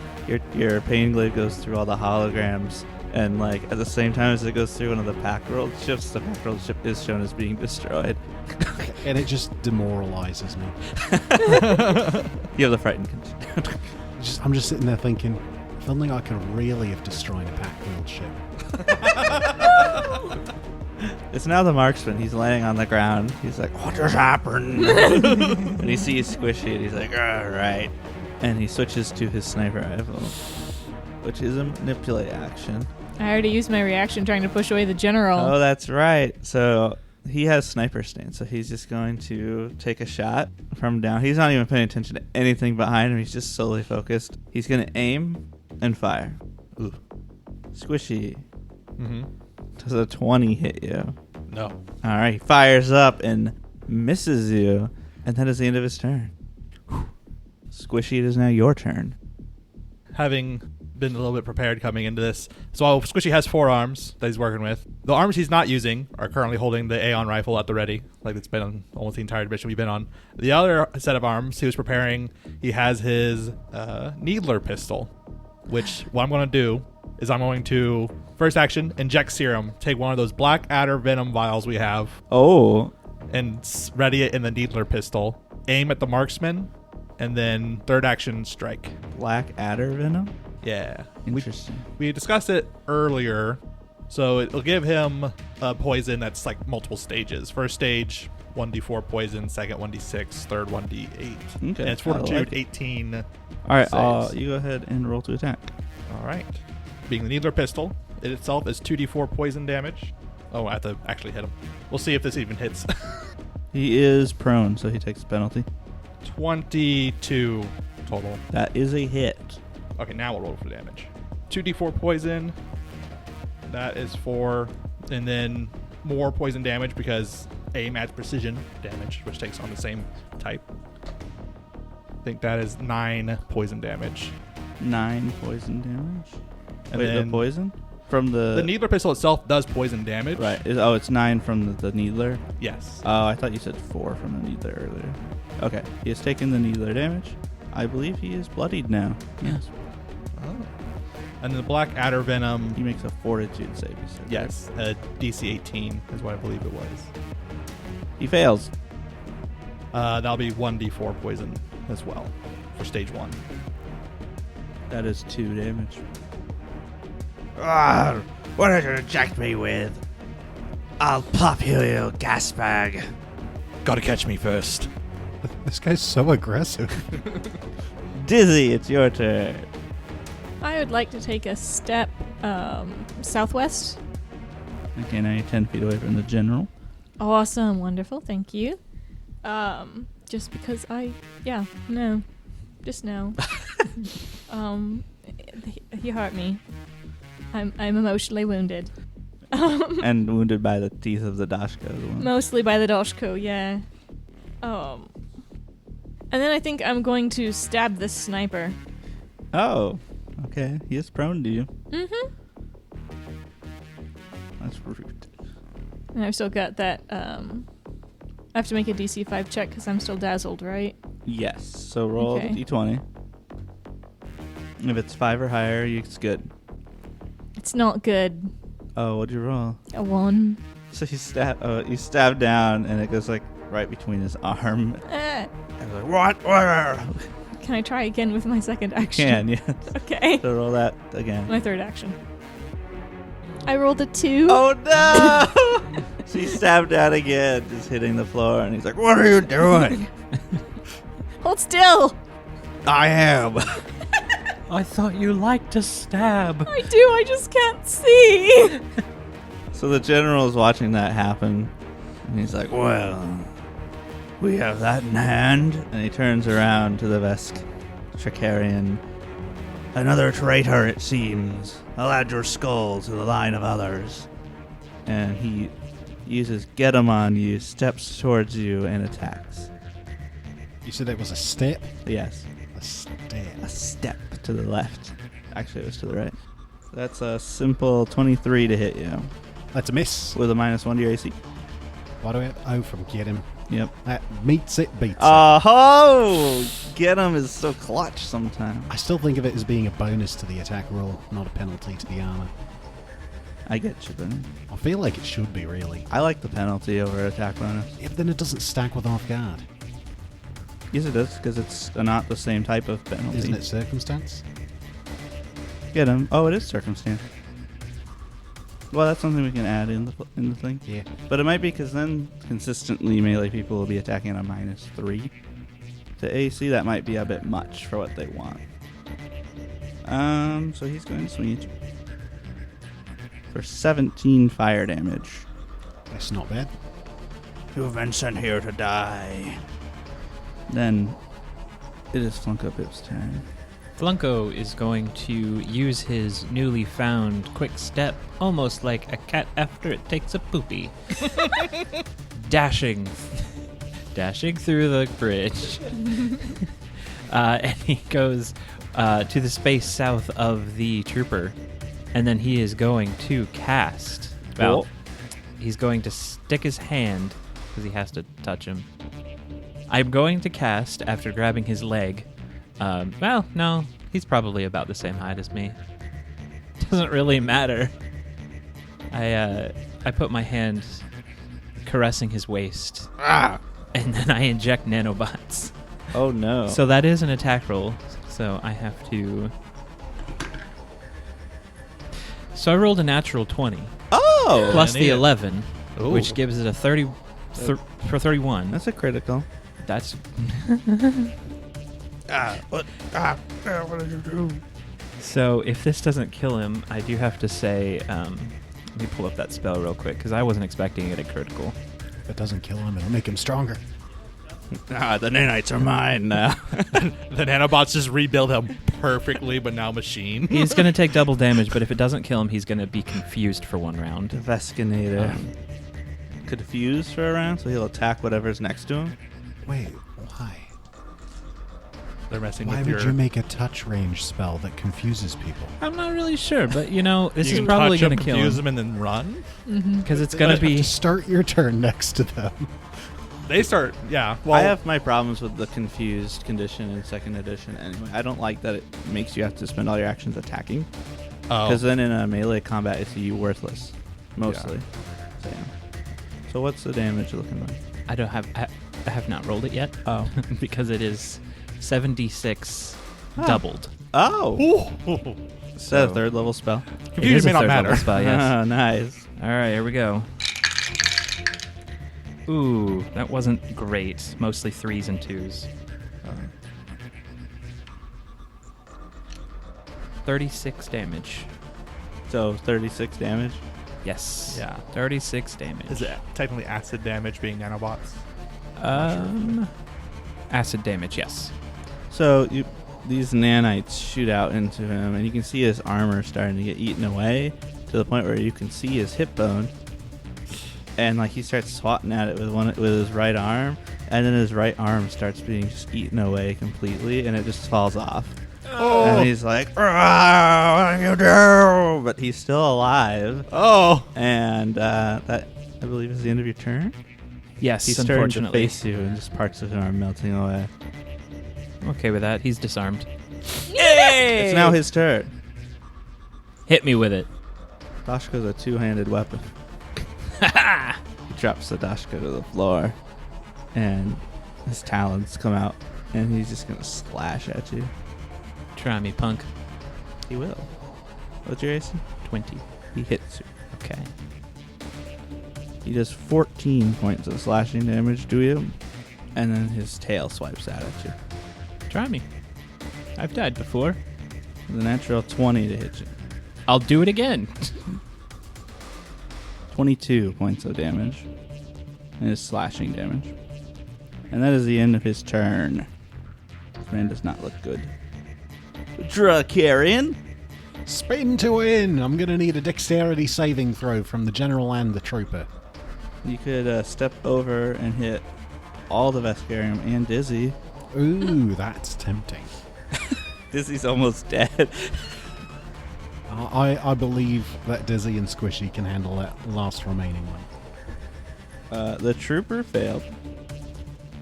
your pain glaive goes through all the holograms, and like at the same time as it goes through one of the pack world ships, the pack world ship is shown as being destroyed. And it just demoralizes me. You have the frightened condition. I'm just sitting there thinking, if only I could really have destroyed a pack world ship. It's now the marksman. He's laying on the ground. He's like, "What just happened?" And he sees Squishy, and he's like, "All right." And he switches to his sniper rifle, which is a manipulate action. I already used my reaction trying to push away the general. Oh, that's right. So he has sniper stance, so he's just going to take a shot from down. He's not even paying attention to anything behind him. He's just solely focused. He's going to aim and fire. Ooh. Squishy. Mm-hmm. Does a 20 hit you? No. All right. He fires up and misses you. And that is the end of his turn. Squishy, it is now your turn. Having been a little bit prepared coming into this, so Squishy has 4 arms that he's working with. The arms he's not using are currently holding the Aeon rifle at the ready, like it's been on almost the entire mission we've been on. The other set of arms he was preparing, he has his Needler pistol, which what I'm going to do is I'm going to, first action, inject serum, take one of those black adder venom vials we have, Oh. and ready it in the Needler pistol, aim at the marksman, and then third action, strike. Black adder venom? Yeah. Interesting. We discussed it earlier, so it'll give him a poison that's like multiple stages. First stage, 1d4 poison. Second, 1d6. Third, 1d8. Okay. And it's I like fortitude, it. 18. All right. saves. You go ahead and roll to attack. All right. Being the Needler pistol, it itself is 2d4 poison damage. Oh, I have to actually hit him. We'll see if this even hits. He is prone, so he takes a penalty. 22 total. That is a hit. Okay, now we'll roll for damage. 2d4 poison. That is 4. And then more poison damage because aim adds precision damage, which takes on the same type. I think that is 9 poison damage. 9 poison damage. And Wait, then the poison? From the Needler pistol itself does poison damage. Right. It's 9 from the Needler? Yes. Oh, I thought you said 4 from the Needler earlier. Okay. He has taken the Needler damage. I believe he is bloodied now. Yes. Oh. And then the black adder venom. He makes a fortitude save. You said, Yes, DC 18 is what I believe it was. right? He fails. That'll be 1d4 poison as well for stage 1. That is 2 damage. What did you inject me with? I'll pop you, you gas bag. Gotta catch me first. This guy's so aggressive. Dizzy, it's your turn. I would like to take a step southwest. Okay, now you're 10 feet away from the general. Awesome, wonderful, thank you. Just because just no. He hurt me. I'm emotionally wounded. And wounded by the teeth of the Dashko. The one. Mostly by the Doshko, yeah. And then I think I'm going to stab this sniper. Oh, okay. He is prone to you. Mm-hmm. That's rude. And I've still got that, I have to make a DC 5 check because I'm still dazzled, right? Yes. So roll Okay. the d20. If it's 5 or higher, it's good. It's not good. Oh, what'd you roll? A 1. So you stab down, and it goes like right between his arm. Ah. I was like, what? Where? Can I try again with my second action? Can, yes. Okay. So roll that again. My third action. I rolled a 2. Oh no! So he stabbed down again, just hitting the floor, and he's like, what are you doing? Hold still! I am. I thought you liked to stab. I do, I just can't see! So the general's watching that happen, and he's like, well, we have that in hand. And he turns around to the Vesk Tricarian. Another traitor, it seems. I'll add your skull to the line of others. And he uses Get 'em on you, steps towards you, and attacks. You said that was a step? Yes. A step. A step to the left. Actually, it was to the right. That's a simple 23 to hit you. That's a miss. With a -1 to your AC. What do I have? Oh, from get him. Yep. That meets it, beats it. Oh, Get 'em is so clutch sometimes. I still think of it as being a bonus to the attack roll, not a penalty to the armor. I get you, but I feel like it should be, really. I like the penalty over attack bonus. Yeah, but then it doesn't stack with off guard. Yes, it does, because it's not the same type of penalty. Isn't it circumstance? Get 'em. Oh, it is circumstance. Well, that's something we can add in the thing. Yeah. But it might be because then consistently melee people will be attacking at a -3 to AC. That might be a bit much for what they want. So he's going to swing at you for 17 fire damage. That's not bad. You've been sent here to die. Then it is Flunko Pip's turn. Flunko is going to use his newly found quick step, almost like a cat after it takes a poopy. dashing through the bridge. And he goes to the space south of the trooper. And then he is going to cast. Well, Cool. he's going to stick his hand, because he has to touch him. I'm going to cast after grabbing his leg. Well, no, he's probably about the same height as me. Doesn't really matter. I put my hand caressing his waist, and then I inject nanobots. Oh no. So that is an attack roll. So I have to. So I rolled a natural 20 oh, plus the neat. 11, Ooh. which gives it a 30 for 31. that's a critical. That's What did you do? So if this doesn't kill him, I do have to say, let me pull up that spell real quick, because I wasn't expecting it at critical. If it doesn't kill him, it'll make him stronger. The nanites are mine now. The nanobots just rebuild him perfectly, but now machine. He's going to take double damage, but if it doesn't kill him, he's going to be confused for one round. Veskinator. Confused for a round, so he'll attack whatever's next to him. Wait, why? They're messing Why with would your... you make a touch range spell that confuses people? I'm not really sure, but this You is can probably touch going to kill confuse him, them and then run? because it's going to be... To start your turn next to them. They start, yeah. Well, I have my problems with the confused condition in 2nd edition anyway. I don't like that it makes you have to spend all your actions attacking. Because then in a melee combat, it's you worthless. Mostly. So, yeah. So what's the damage looking like? I have not rolled it yet. Oh. Because it is 7d6 Oh. doubled. Oh! Ooh. Is that a 3rd level spell? It Confusion is a may not third matter. level spell, yes. Oh, nice. All right, here we go. Ooh, that wasn't great. Mostly 3s and 2s. 36 damage. So 36 damage. Yes. Yeah. 36 damage. Is it technically acid damage being nanobots? Acid damage, yes. So these nanites shoot out into him, and you can see his armor starting to get eaten away. to the point where you can see his hip bone. And like he starts swatting at it with his right arm, and then his right arm starts being just eaten away completely, and it just falls off. Oh. And he's like, "What do you do?" But he's still alive. Oh. And that, I believe, is the end of your turn. Yes, He's starting to unfortunately. face you, and just parts of him are melting away. I'm okay with that. He's disarmed. It's now his turn. Hit me with it. Dashko's a two-handed weapon. He drops the Dashko to the floor, and his talons come out, and he's just gonna slash at you. Try me, punk. He will. What's your AC? 20. He hits you. Okay. He does 14 points of slashing damage to you, and then his tail swipes out at you. Try me. I've died before. The natural 20 to hit you. I'll do it again. 22 points of damage. And his slashing damage. And that is the end of his turn. This man does not look good. Drakarian? Spin to win! I'm going to need a dexterity saving throw from the general and the trooper. You could step over and hit all the Vescarium and Dizzy. Ooh, that's tempting. Dizzy's almost dead. I believe that Dizzy and Squishy can handle that last remaining one. The trooper failed.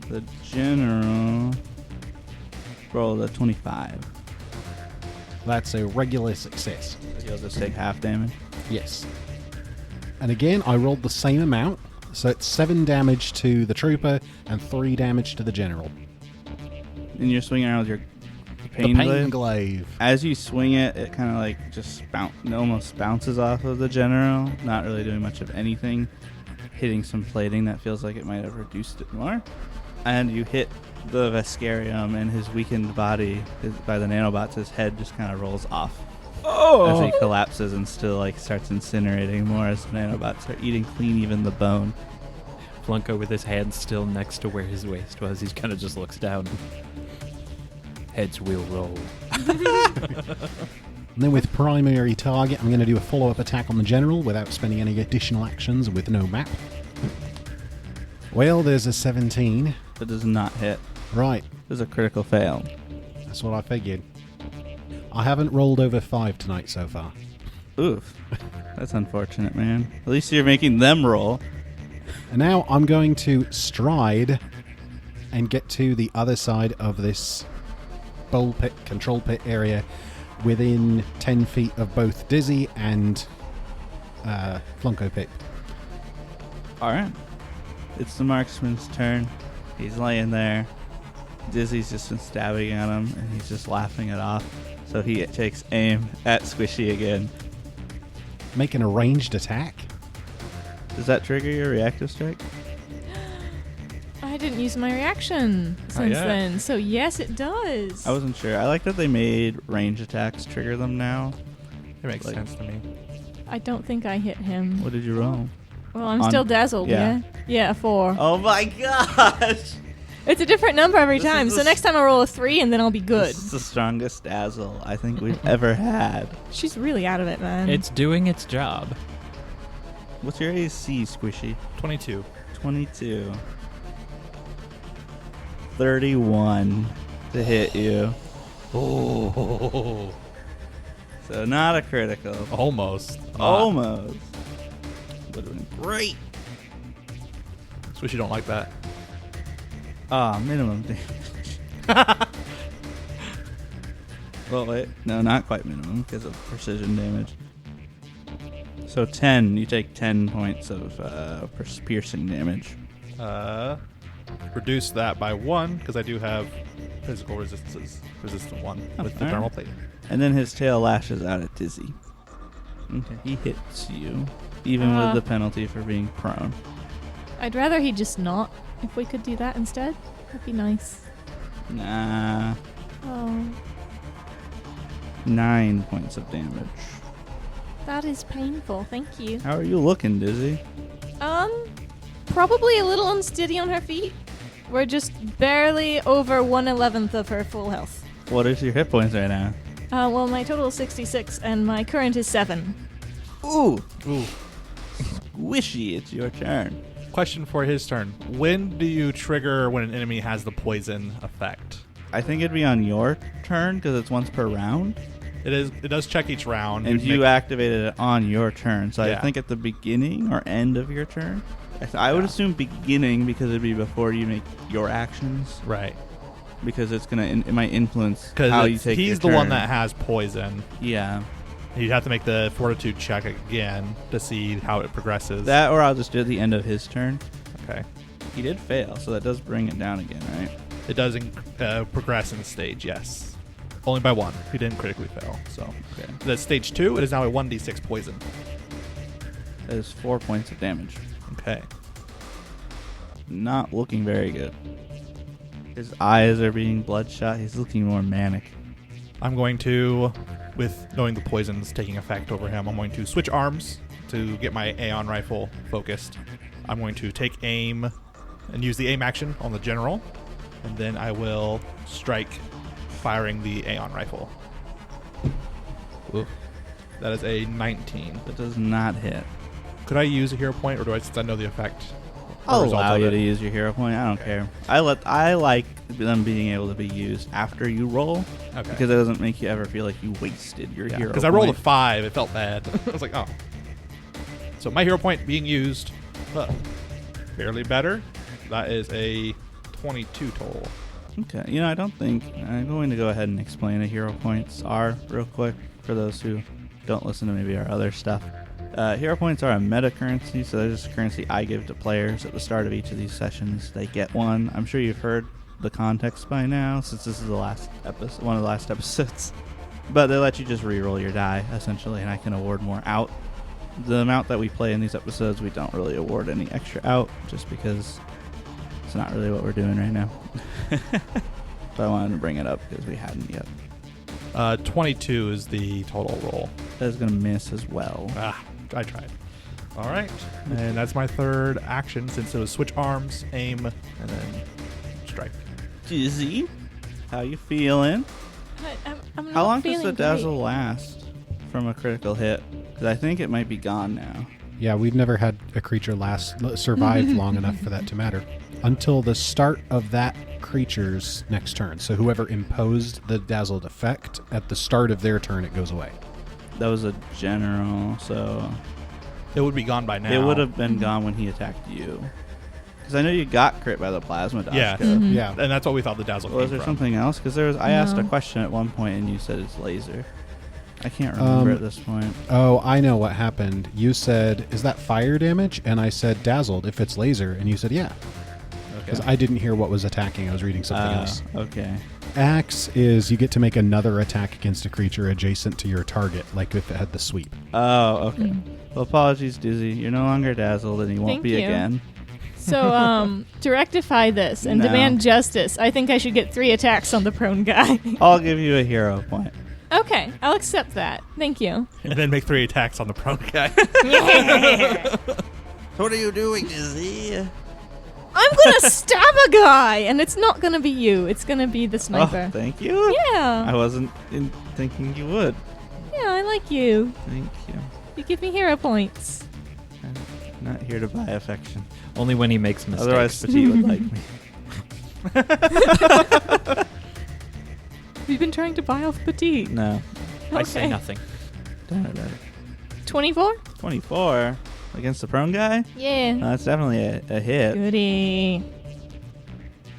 The general rolled a 25. That's a regular success. He'll just take half damage. Yes. And again, I rolled the same amount, so it's 7 damage to the trooper and 3 damage to the general. And you're swinging around with your The pain pain glaive. glaive. As you swing it, it kind of like just almost bounces off of the general, not really doing much of anything, hitting some plating that feels like it might have reduced it more. And you hit the Vescarium, and his weakened body by the nanobots, his head just kind of rolls off. As he collapses and still like starts incinerating more as the nanobots are eating clean even the bone. Flunko with his hand still next to where his waist was. He kind of just looks down. Heads will roll. And then with primary target, I'm going to do a follow-up attack on the general without spending any additional actions with no map. Well, there's a 17. That does not hit. Right, This is a critical fail. that's what I figured. I haven't rolled over 5 tonight so far. Oof. That's unfortunate, man. At least you're making them roll. And now I'm going to stride and get to the other side of this bowl pit, control pit area within 10 feet of both Dizzy and Flunko Pit. Alright. It's the marksman's turn. He's laying there. Dizzy's just been stabbing at him, and he's just laughing it off. So he takes aim at Squishy again. Making a ranged attack. Does that trigger your reactive strike? I didn't use my reaction since yet. then, so yes, it does. I wasn't sure. I like that they made range attacks trigger them now. It makes Like- sense to me. I don't think I hit him. What did you roll? Well, I'm On- still dazzled, yeah. Yeah, a 4. Oh my gosh! It's a different number every This is time, the so s- next time I roll a 3 and then I'll be good. This is the strongest dazzle I think we've ever had. She's really out of it, man. It's doing its job. What's your AC, Squishy? 22. 22. 31 to hit you. Oh, So not a critical. almost. Almost. Would have been great. Swish, you don't like that. Ah, minimum damage. Well, wait. No, not quite minimum because of precision damage. So 10. You take 10 points of piercing damage. Reduce that by 1 because I do have physical resistances. Resistant 1 with the Alright. thermal plate. And then his tail lashes out at Dizzy. Okay. He hits you, even with the penalty for being prone. I'd rather he just not. If we could do that instead, that'd be nice. Nah. Oh, 9 points of damage. that is painful. Thank you. How are you looking, Dizzy? Probably a little unsteady on her feet. We're just barely over 1/11 of her full health. What is your hit points right now? Well, my total is 66, and my current is 7. Ooh, Ooh. squishy. It's your turn. Question for his turn. When do you trigger when an enemy has the poison effect? I think it'd be on your turn because it's once per round. It does check each round. And you activated it on your turn. So Yeah. I think at the beginning or end of your turn. I would assume beginning because it'd be before you make your actions. Right. Because it's it might influence Because how you take he's your the one turn. that has poison. Yeah. You'd have to make the fortitude check again to see how it progresses. That or I'll just do it at the end of his turn. Okay. He did fail, so that does bring it down again, right? It does progress in the stage, yes. Only by 1. He didn't critically fail. So Okay. that's stage 2. It is now a 1d6 poison. That is 4 points of damage. Okay. Not looking very good. His eyes are being bloodshot. He's looking more manic. I'm going to, with knowing the poison's taking effect over him, I'm going to switch arms to get my Aeon rifle focused. I'm going to take aim and use the aim action on the general, and then I will strike firing the Aeon rifle. Oof. That is a 19. That does not hit. Could I use a hero point, or do I, since I know the effect? I'll result allow of you it? to use your hero point. I don't care. I like them being able to be used after you roll Okay. because it doesn't make you ever feel like you wasted your hero point. Because I rolled a 5, it felt bad. I was like, oh. So my hero point being used, barely better. That is a 22 total. Okay. You know, I don't think I'm going to go ahead and explain what hero points are real quick for those who don't listen to maybe our other stuff. Hero points are a meta currency, so they're just a currency I give to players at the start of each of these sessions. They get one. I'm sure you've heard the context by now, since this is the last episode, one of the last episodes. But they let you just re-roll your die, essentially, and I can award more out. The amount that we play in these episodes, we don't really award any extra out, just because it's not really what we're doing right now. But I wanted to bring it up because we hadn't yet. 22 is the total roll. That is going to miss as well. I tried. All right. And that's my third action, since it was switch arms, aim, and then strike. Dizzy, how you feeling? I'm not How long does feeling the dazzle great. last from a critical hit? Because I think it might be gone now. Yeah, we've never had a creature survive long enough for that to matter. Until the start of that creature's next turn. So whoever imposed the dazzled effect, at the start of their turn, it goes away. That was a general, so It would be gone by now. it would have been gone when he attacked you. Because I know you got crit by the plasma dodge. Yeah. code. Yeah. And that's what we thought the dazzle Was came there from. something else? Because I asked a No. question at one point and you said it's laser. I can't remember Um, at this point. Oh, I know what happened. You said, is that fire damage? And I said, dazzled, if it's laser. And you said, yeah. Because I didn't hear what was attacking. I was reading something else. Okay. Axe is you get to make another attack against a creature adjacent to your target, like if it had the sweep. Oh, okay. Well, apologies, Dizzy. You're no longer dazzled and you won't Thank be you. again. So, to rectify this and No. demand justice, I think I should get 3 attacks on the prone guy. I'll give you a hero point. Okay, I'll accept that. Thank you. And then make 3 attacks on the prone guy. What are you doing, Dizzy? I'm gonna stab a guy, and it's not gonna be you. It's gonna be the Oh, sniper. thank you. Yeah, I wasn't thinking you would. yeah, I like you. Thank you. You give me hero points. I'm not here to buy affection. Only when he makes mistakes. Otherwise, Petite would like me. Have you been trying to buy off Petite? No. I say Okay. nothing. Don't about it. 24? 24 against the prone guy? Yeah. That's definitely a hit. Goody.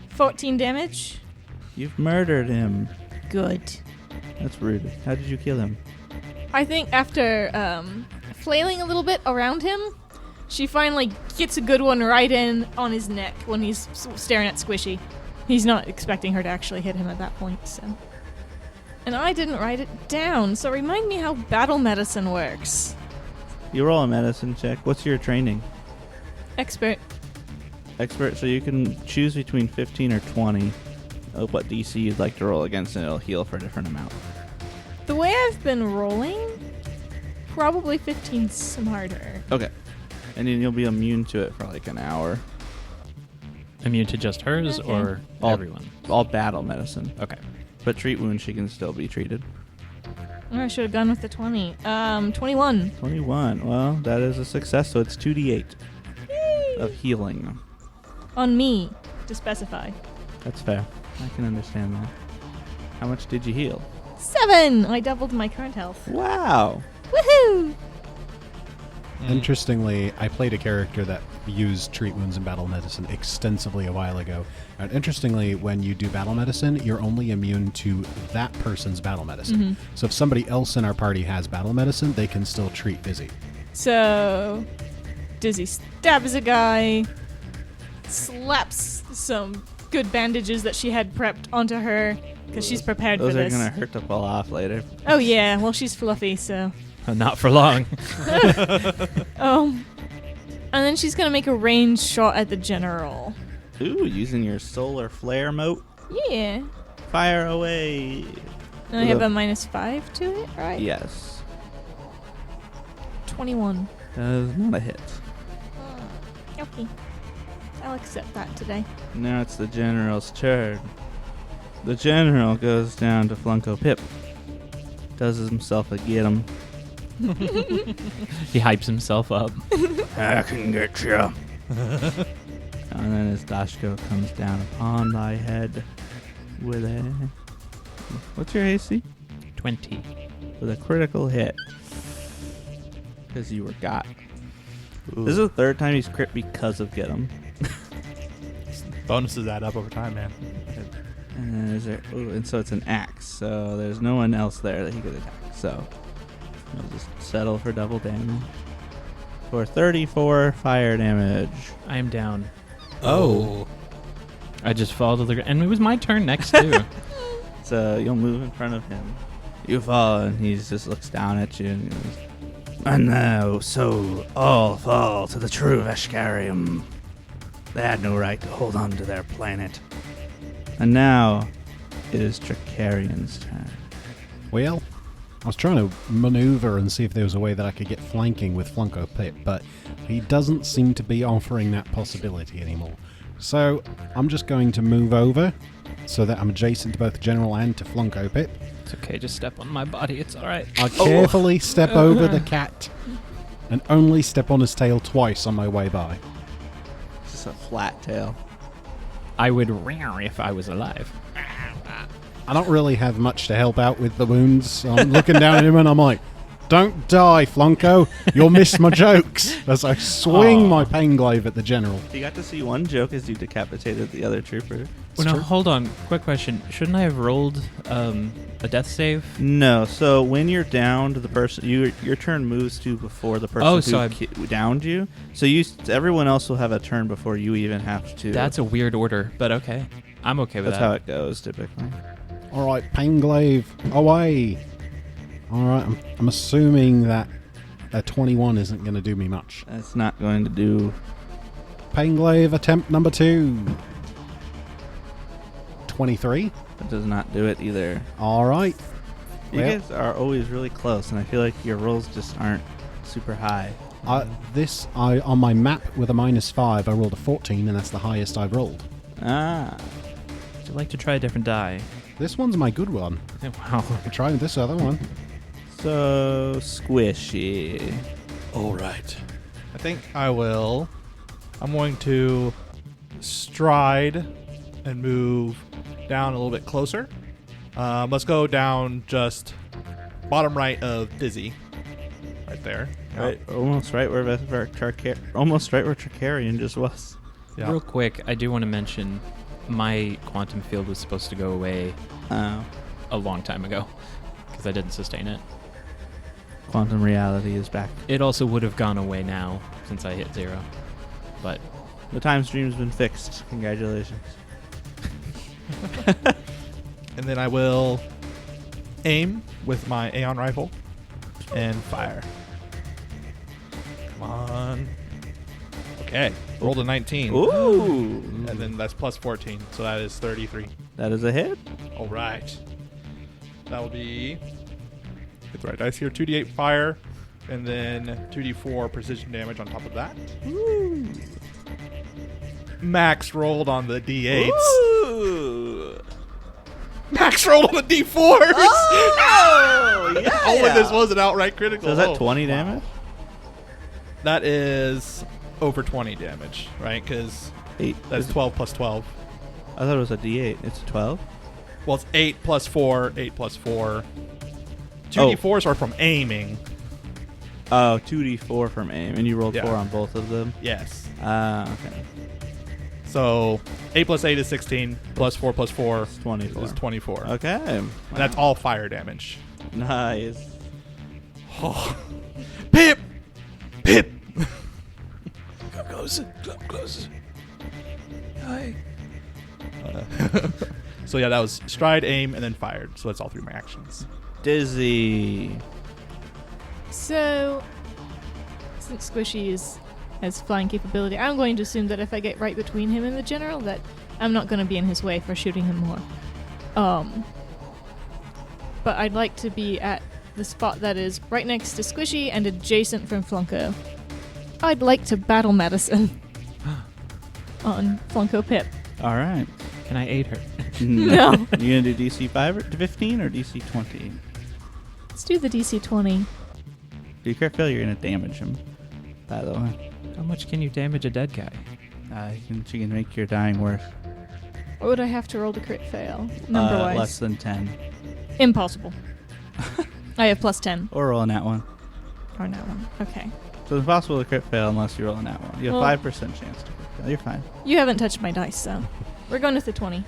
14 damage. You've murdered him. Good. That's rude. How did you kill him? I think after flailing a little bit around him, she finally gets a good one right in on his neck when he's staring at Squishy. He's not expecting her to actually hit him at that point, so. And I didn't write it down, so remind me how battle medicine works. You roll a medicine check. What's your training? Expert. Expert, so you can choose between 15 or 20 of what DC you'd like to roll against, and it'll heal for a different amount. The way I've been rolling, probably 15 smarter. Okay. And then you'll be immune to it for like an hour. Immune to just hers Okay. or All- everyone? All battle medicine. Okay. But treat wounds, she can still be treated. I should have gone with the 20. 21. 21. Well, that is a success, so it's 2d8 of healing. On me, to specify. That's fair. I can understand that. How much did you heal? 7! I doubled my current health. Wow. Woohoo! Interestingly, I played a character that used treat wounds and battle medicine extensively a while ago. And interestingly, when you do battle medicine, you're only immune to that person's battle medicine. So if somebody else in our party has battle medicine, they can still treat Dizzy. So, Dizzy stabs a guy, slaps some good bandages that she had prepped onto her, because she's prepared for Those are this. going to hurt to fall off later. Oh yeah, well she's fluffy, so... Not for long. And then she's gonna make a ranged shot at the general. Ooh, using your solar flare mote. Yeah. Fire away. And I have a -5 to it, right? Yes. 21. That is not a hit. Okay. I'll accept that today. Now it's the general's turn. The general goes down to Flunko Pip. Does himself a get him. He hypes himself up. I can get you. And then his Dashko comes down upon thy head with a... What's your AC? 20. With a critical hit. Because you were got. This is the third time he's crit because of get him. Bonuses add up over time, man. And then is there... Ooh, and so it's an axe. So there's no one else there that he could attack. So he'll just settle for double damage. For 34 fire damage. I am down. Oh. I just fall to the ground. And it was my turn next, too. So you'll move in front of him. You fall, and he just looks down at you and goes, And now, so all fall to the true Veshkarium. They had no right to hold on to their planet. and now it is Tricarian's turn. Well, I was trying to maneuver and see if there was a way that I could get flanking with Flunko Pip, but he doesn't seem to be offering that possibility anymore. So I'm just going to move over so that I'm adjacent to both the General and to Flunko Pip. It's okay, just step on my body. It's all right. I carefully step over the cat and only step on his tail twice on my way by. It's just a flat tail. I would roar if I was alive. I don't really have much to help out with the wounds. So I'm looking down at him and I'm like, don't die, Flunko. You'll miss my jokes. As I swing my pain glaive at the General. You got to see one joke as you decapitated the other trooper. Well, no, hold on. Quick question. Shouldn't I have rolled a death save? No, so when you're downed, the person your turn moves to before the person who downed you. So everyone else will have a turn before you even have to. That's a weird order, but okay. I'm okay with That's that. how it goes typically. All right, pain glaive away. All right, I'm assuming that a 21 isn't going to do me much. That's not going to do. Pain glaive attempt number 2. 23. That does not do it either. All right. You Well- guys are always really close, and I feel like your rolls just aren't super high. On my map with a -5, I rolled a 14, and that's the highest I've rolled. Ah. Would you like to try a different die? This one's my good one. Wow. I'll try this other one. So squishy. All right. I think I'm going to stride and move down a little bit closer. Let's go down just bottom right of Dizzy. Right there. Right, almost right where Tricarian just was. Yeah. Real quick, I do want to mention my quantum field was supposed to go away Oh. a long time ago because I didn't sustain it. Quantum reality is back. It also would have gone away now since I hit 0. But The time stream's been fixed. Congratulations. And then I will aim with my Aeon rifle and fire. Come on. Okay. Rolled a 19. Ooh. And then that's plus 14. So that is 33. That is a hit. All right. That will be... Get the right dice here. 2d8 fire. And then 2d4 precision damage on top of that. Ooh. Max rolled on the d8s. Ooh. Max rolled on a D4s. Oh, yeah. Only this was an outright critical. So is that 20 damage? That is over 20 damage, right? Because 8. that's 12 plus 12. I thought it was a D8. It's a 12? Well, it's 8 plus 4, 8 plus 4. 2 Oh. D4s are from aiming. Oh, 2d4 from aim, and you rolled Yeah. 4 on both of them? Yes. Okay. So 8 plus 8 is 16, plus 4 plus 4 It's 24. is 24. Okay. And that's all fire damage. Nice. Oh. Pip! Pip! Come closer. Come closer. Hi. So yeah, that was stride, aim, and then fired. So that's all 3 of my actions. Dizzy. So, since Squishy has flying capability, I'm going to assume that if I get right between him and the general, that I'm not going to be in his way for shooting him more. But I'd like to be at the spot that is right next to Squishy and adjacent from Flunko. I'd like to battle medicine on Flunko Pip. All right. Can I aid her? No. You gonna do DC 5 or 15 or DC 20? Let's do the DC 20. Do you care if you're gonna damage him? By the way, How much can you damage a dead guy? she can make your dying worse. What would I have to roll to crit fail? Number-wise. Less than 10, Impossible. I have plus 10. or roll a nat one. Or no one. Okay. So it's impossible to crit fail unless you roll a nat one. You have Well- 5% chance to crit fail. You're fine. You haven't touched my dice, so we're going with the 20.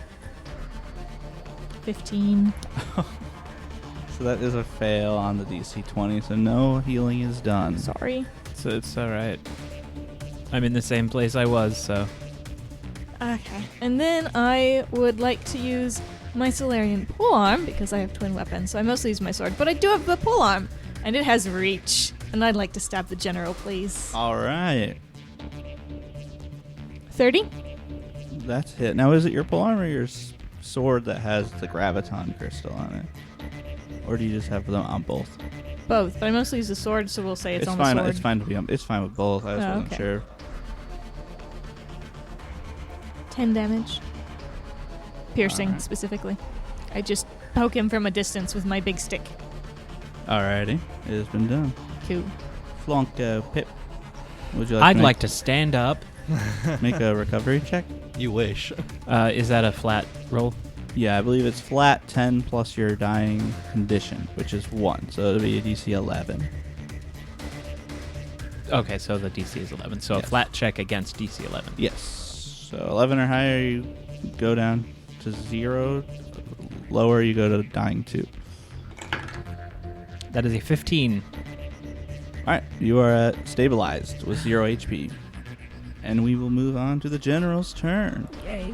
15. So that is a fail on the DC 20. So no healing is done. Sorry. So it's alright. I'm in the same place I was, so. Okay. And then I would like to use my Solarian polearm because I have twin weapons, so I mostly use my sword. But I do have the polearm, and it has reach. And I'd like to stab the general, please. All right. 30? That's hit. Now, is it your polearm or your sword that has the graviton crystal on it? Or do you just have them on both? Both, but I mostly use the sword, so we'll say it's on fine. the sword. It's fine to be on. It's fine with both. I just Oh, wasn't okay. sure. 10 damage. Piercing, Alright. specifically. I just poke him from a distance with my big stick. Alrighty, it has been done. Cool. Flonko Pip. Would you like? I'd to like to stand up. make a recovery check. You wish. Is that a flat roll? Yeah, I believe it's flat 10 plus your dying condition, which is 1. So it'll be a DC 11. Okay, so the DC is 11. So Yes. a flat check against DC 11. Yes. So 11 or higher, you go down to 0. Lower, you go to dying 2. That is a 15. Alright, you are stabilized with 0 HP. And we will move on to the general's turn. Yay.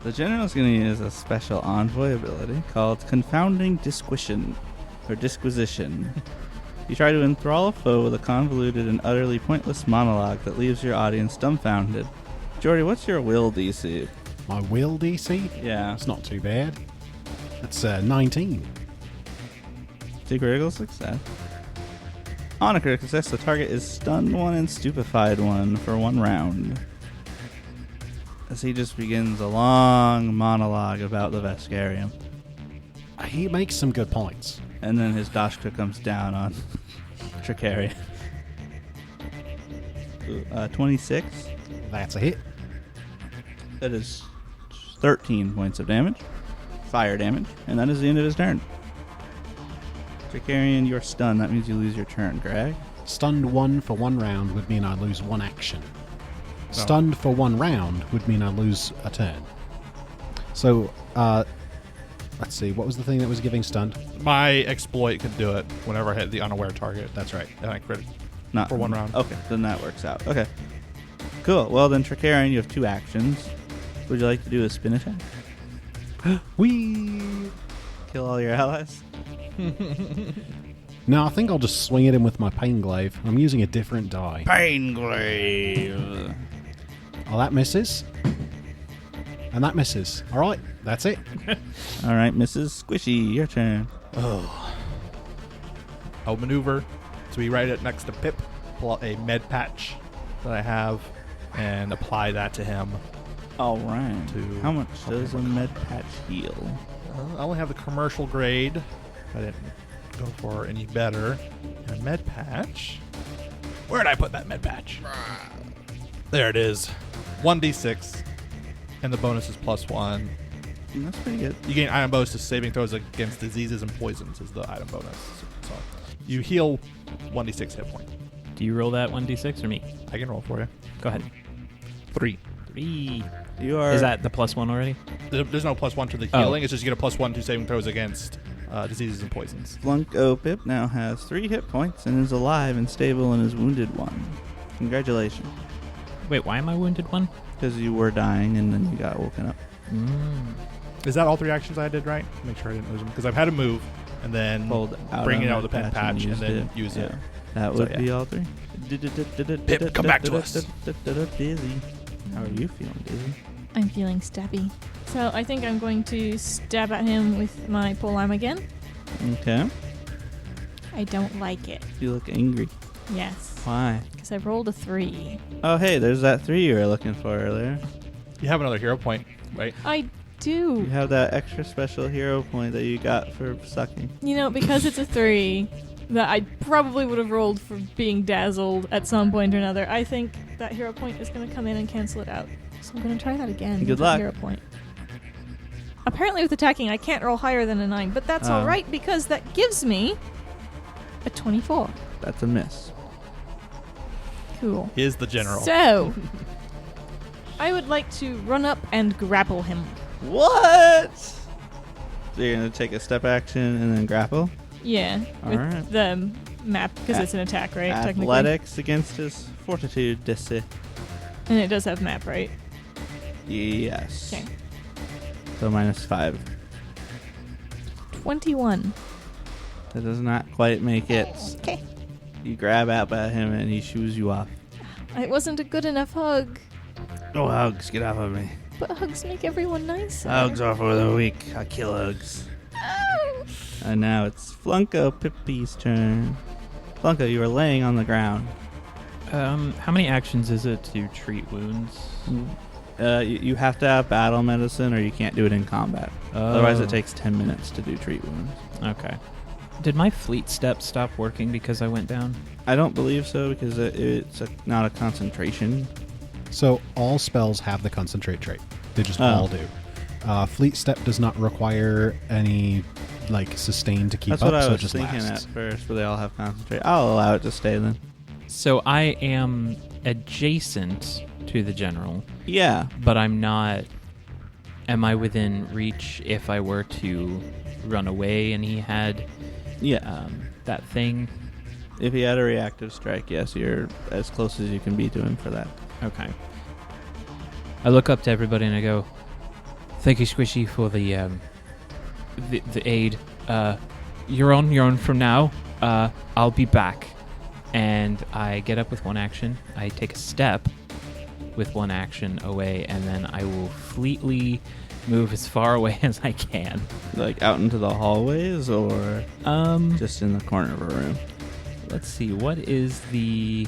The general's going to use a special envoy ability called Confounding Disquisition, or Disquisition. You try to enthrall a foe with a convoluted and utterly pointless monologue that leaves your audience dumbfounded. Jordy, what's your will DC? My will DC? Yeah. It's not too bad. That's 19. Two critical success. On a critical success, the target is stunned 1 and stupefied 1 for 1 round. As he just begins a long monologue about the Vescarium. He makes some good points. And then his Dashka comes down on Tricarian. 26. That's a hit. That is 13 points of damage. Fire damage. And that is the end of his turn. Tricarian, you're stunned. That means you lose your turn, Greg. Stunned 1 for 1 round would mean I lose 1 action. Stunned for 1 round would mean I lose a turn. So, let's see. What was the thing that was giving stunned? My exploit could do it whenever I hit the unaware target. That's right. And I crit. Not For 1 round. Okay, then that works out. Okay. Cool. Well, then, Tricarian, you have 2 actions. Would you like to do a spin attack? Whee! Kill all your allies? No, I think I'll just swing at him with my pain glaive. I'm using a different die. Pain glaive. Oh, that misses. And that misses. All right, that's it. All right, Mrs. Squishy, your turn. I'll maneuver to be right next to Pip, pull out a med patch that I have, and apply that to him. All right. To- How much does a med patch heal? I only have the commercial grade. I didn't go for any better. And a med patch. Where did I put that med patch? There it is. 1d6. And the bonus is +1. That's pretty good. You gain item bonus to saving throws against diseases and poisons is the item bonus. So you heal 1d6 hit point. Do you roll that 1d6 or me? I can roll for you. Go ahead. 3. 3. You are. Is that the +1 already? There's no +1 to the Oh. healing. It's just you get a +1 to saving throws against diseases and poisons. Flunko Pip now has 3 hit points and is alive and stable and is wounded 1. Congratulations. Wait, why am I wounded 1? Because you were dying and then you got woken up. Is that all 3 actions I did right? Make sure I didn't lose them. Because I've had to move and then Pulled out bring on it out with med the pen patch and used then it. use it. That So, would yeah. be all 3. Pip, come back to us. Dizzy. How are you feeling, Dizzy? I'm feeling stabby. So I think I'm going to stab at him with my polearm again. Okay. I don't like it. You look angry. Yes. Why? Because I rolled a 3. Oh, hey, there's that 3 you were looking for earlier. You have another hero point, right? I You do. have that extra special hero point that you got for sucking. You know, because it's a 3 that I probably would have rolled for being dazzled at some point or another, I think that hero point is going to come in and cancel it out. So I'm going to try that again. Good with that luck. Hero point. Apparently with attacking, I can't roll higher than a 9, but that's Oh. all right because that gives me a 24. That's a miss. Cool. Is the general. So, I would like to run up and grapple him. What? So you're going to take a step action and then grapple? Yeah, with Alright. the map, because it's an attack, right? Technically. Athletics against his fortitude DC. And it does have map, right? Yes. Okay. So -5. 21. That does not quite make it. Okay. You grab up at him and he shoos you off. It wasn't a good enough hug, Oh, hugs, get off of me. but hugs make everyone nicer. Hugs are for the weak. I kill hugs. Oh. And now it's Flunko Pippy's turn. Flunko, you are laying on the ground. How many actions is it to treat wounds? You have to have battle medicine or you can't do it in combat. Otherwise it takes 10 minutes to do treat wounds. Okay. Did my fleet step stop working because I went down? I don't believe so because it's not a concentration. So all spells have the concentrate trait. They just Oh. all do. Fleet step does not require any like sustain to keep That's up, what I so it was just thinking lasts. at first, but they all have concentrate. I'll allow it to stay then. So I am adjacent to the general, Yeah. but I'm not. Am I within reach if I were to run away and he had Yeah. that thing? If he had a reactive strike, yes, you're as close as you can be to him for that. Okay. I look up to everybody and I go, "Thank you, Squishy, for the aid. You're on from now. I'll be back." And I get up with one action. I take a step with one action away, and then I will fleetly move as far away as I can. Like out into the hallways or just in the corner of a room? Let's see. What is the?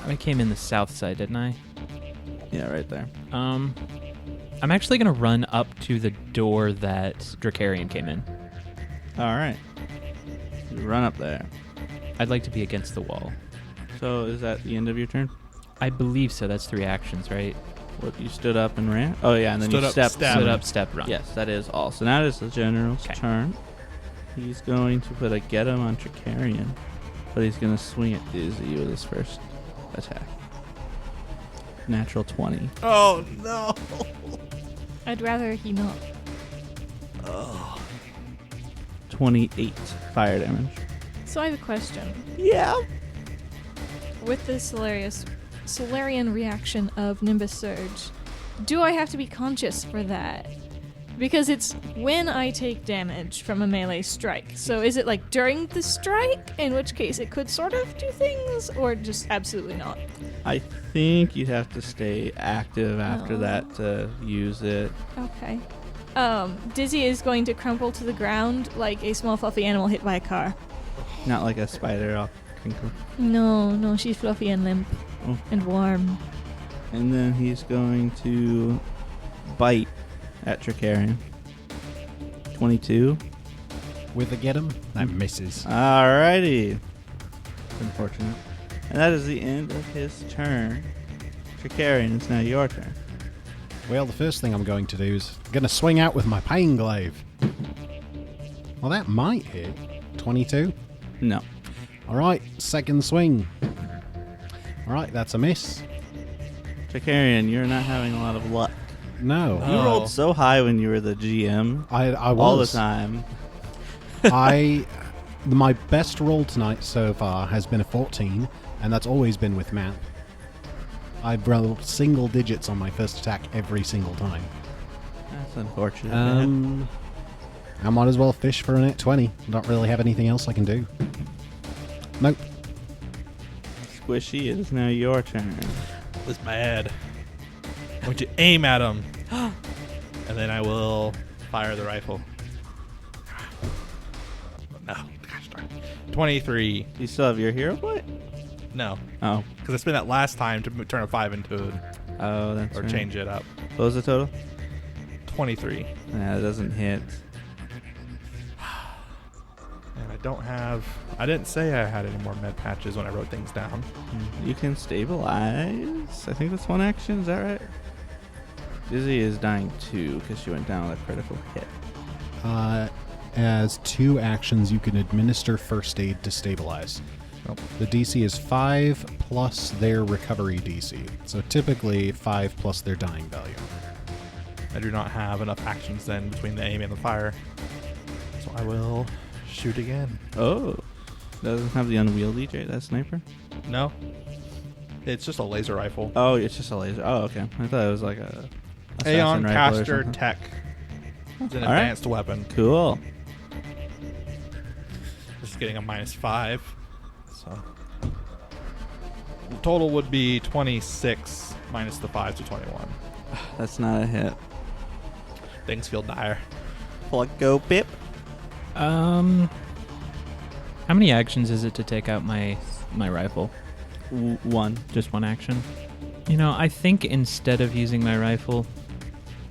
I came in the south side, didn't I? Yeah, right there. I'm actually gonna run up to the door that Dracarian came in. All right. You run up there. I'd like to be against the wall. So is that the end of your turn? I believe so. That's 3 actions, right? What, you stood up and ran? Oh, yeah, and then Stood you up, stepped. stabbed. Stood up, step, run. Yes, that is all. So now it is the general's 'Kay. turn. He's going to put a get him on Tricarian, but he's going to swing at Dizzy with his first attack. Natural 20. Oh, no. I'd rather he not. 28 fire damage. So I have a question. Yeah. With the Solarian reaction of Nimbus Surge, do I have to be conscious for that? Because it's when I take damage from a melee strike. So is it like during the strike, in which case it could sort of do things, or just absolutely not? I think you'd have to stay active after Oh. that to use it. Okay. Dizzy is going to crumple to the ground like a small fluffy animal hit by a car. Not like a spider all crinkly. No, she's fluffy and limp Oh. and warm. And then he's going to bite at Tricarion. 22. With a get him? That misses. Alrighty. Unfortunate. And that is the end of his turn. Tricarion, it's now your turn. Well, the first thing I'm going to do is going to swing out with my Pain Glaive. Well, that might hit. 22. No. Alright, second swing. Alright, that's a miss. Tricarion, you're not having a lot of luck. No. You rolled so high when you were the GM. I was. All the time. My best roll tonight so far has been a 14, and that's always been with map. I've rolled single digits on my first attack every single time. That's unfortunate. I might as well fish for a net 20. Don't really have anything else I can do. Nope. Squishy, it is now your turn. This bad. I'm going to aim at him. And then I will fire the rifle. No. Gosh darn. 23. You still have your hero point? No. Oh. Because I spent that last time to turn a 5 into Oh, that's or right. change it up. What was the total? 23. Yeah, it doesn't hit. And I don't have... I didn't say I had any more med patches when I wrote things down. You can stabilize. I think that's one action. Is that right? Dizzy is dying too because she went down with a critical hit. As 2 actions, you can administer first aid to stabilize. Nope. The DC is 5 plus their recovery DC. So typically 5 plus their dying value. I do not have enough actions then between the aim and the fire. So I will shoot again. Oh. Doesn't have the unwieldy that sniper? No. It's just a laser rifle. Oh, it's just a laser. Oh, okay. I thought it was like a Aeon assassin rifle or Caster something. Tech. It's an All right. advanced weapon. Cool. Just getting a -5. So the total would be 26 minus the 5 to 21. That's not a hit. Things feel dire. Let go, Pip. How many actions is it to take out my rifle? One. Just one action? You know, I think instead of using my rifle,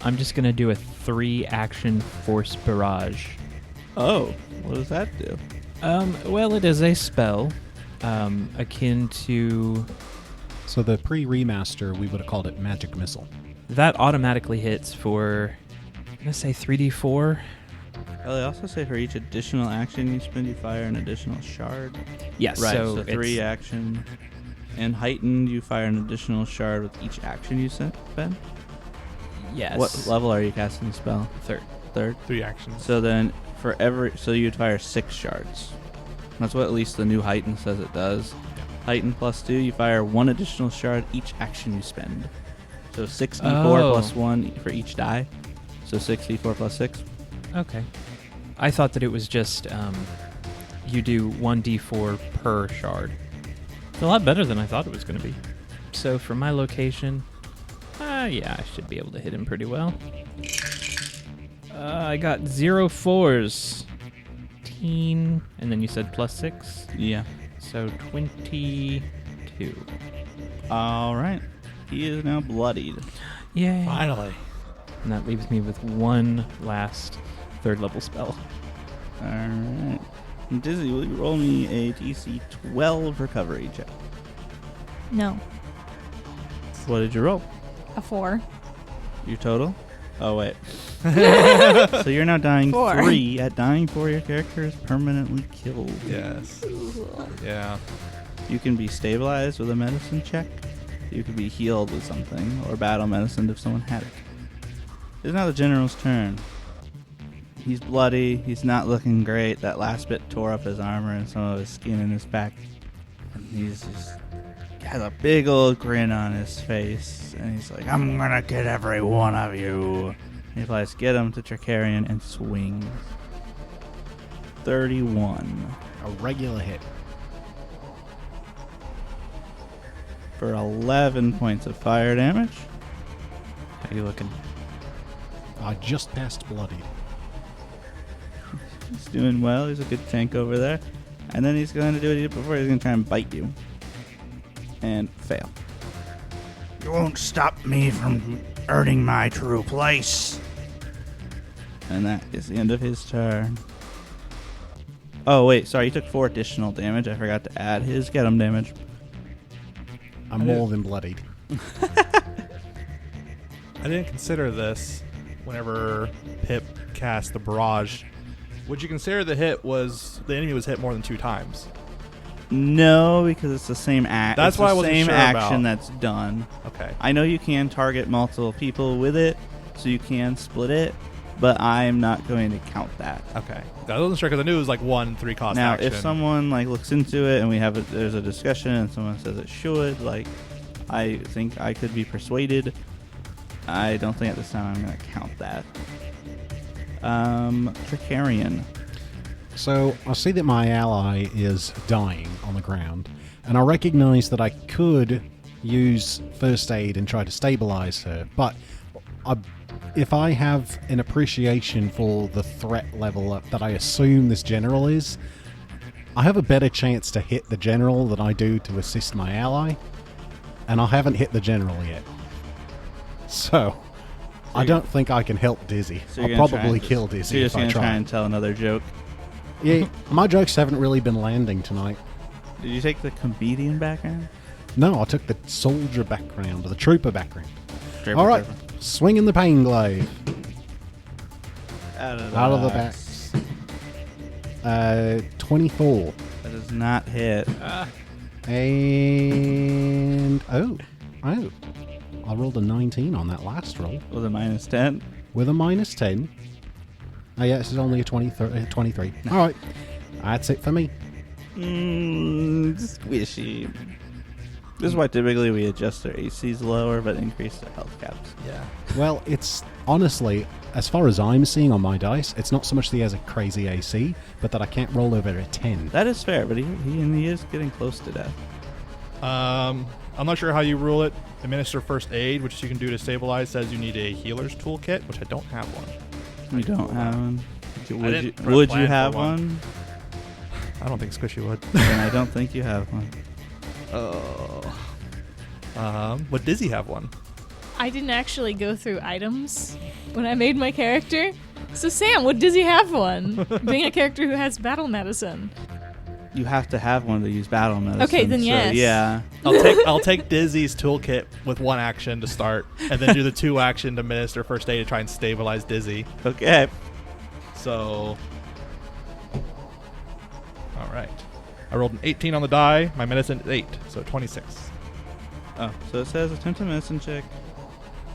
I'm just going to do a 3-action force barrage. Oh. What does that do? Well, it is a spell akin to... So the pre-remaster, we would have called it Magic Missile. That automatically hits for, I'm going to say 3d4. Oh, they also say for each additional action you spend, you fire an additional shard. Yes, Right, so so 3 it's- action. And heightened, you fire an additional shard with each action you spend. Yes. What level are you casting the spell? Third. 3 actions. So then, so you'd fire 6 shards. That's what at least the new heightened says it does. Heightened +2, you fire 1 additional shard each action you spend. So 6d4 plus 1 for each die. So 6d4 plus 6. Okay. I thought that it was just you do 1d4 per shard. It's a lot better than I thought it was going to be. So for my location, yeah, I should be able to hit him pretty well. I got 0 4s. 18, and then you said +6? Yeah. So 22. Alright. He is now bloodied. Yay. Finally. And that leaves me with one last 3rd level spell. Alright. Dizzy, will you roll me a DC 12 recovery check? No. What did you roll? A 4. Your total? Oh, wait. So you're now dying 4. 3. At dying 4, your character is permanently killed. Yes. Yeah. You can be stabilized with a medicine check. You could be healed with something, or battle medicine if someone had it. It's now the general's turn. He's bloody. He's not looking great. That last bit tore up his armor and some of his skin in his back. And he's just has a big old grin on his face. And he's like, I'm gonna get every one of you. And he applies get him to Tricarion and swings. 31 A regular hit. for 11 points of fire damage. How you looking? Just past bloodied. He's doing well. He's a good tank over there. And then he's going to do what he did before. He's going to try and bite you. And fail. You won't stop me from earning my true place. And that is the end of his turn. Oh, wait. Sorry, he took 4 additional damage. I forgot to add his get him damage. I'm more than bloodied. I didn't consider this whenever Pip cast the barrage. Would you consider the enemy was hit more than 2 times? No, because it's the same act. That's why I wasn't same sure action about. that's done. Okay. I know you can target multiple people with it, so you can split it, but I'm not going to count that. Okay. I wasn't sure because I knew it was like 1 3-cost Now, action. if someone looks into it and there's a discussion and someone says it should, I think I could be persuaded. I don't think at this time I'm going to count that. Tricarian. So I see that my ally is dying on the ground, and I recognize that I could use first aid and try to stabilize her, but if I have an appreciation for the threat level that I assume this general is, I have a better chance to hit the general than I do to assist my ally, and I haven't hit the general yet. So I don't think I can help Dizzy. So I'll probably kill So Dizzy you're if just I going to try try. and tell another joke. Yeah, my jokes haven't really been landing tonight. Did you take the comedian background? No, I took the soldier background, or the trooper background. Trooper, All right, trooper. swinging the pain glaive Out of out of the box. backs. 24. That does not hit. And I rolled a 19 on that last roll With a -10. with a -10. Oh yeah, this is only a 23. All right, that's it for me. Squishy. This is why typically we adjust their ACs lower but increase their health caps. Yeah. Well, it's honestly, as far as I'm seeing on my dice, it's not so much that he has a crazy AC, but that I can't roll over a 10. That is fair, but he is getting close to death. I'm not sure how you rule it. Administer first aid, which you can do to stabilize, says you need a healer's toolkit, which I don't have one. We don't have one. didn't Would plan you for have one. one? I don't think Squishy would. Then I don't think you have one. Would Dizzy have one? I didn't actually go through items when I made my character. So Sam, would Dizzy have one? Being a character who has battle medicine. You have to have one to use battle medicine. Okay, then so yes. Yeah. I'll take Dizzy's toolkit with 1 action to start, and then do the 2 action to administer first aid to try and stabilize Dizzy. Okay. So, all right. I rolled an 18 on the die. My medicine is 8, so 26. Oh, so it says attempt a medicine check.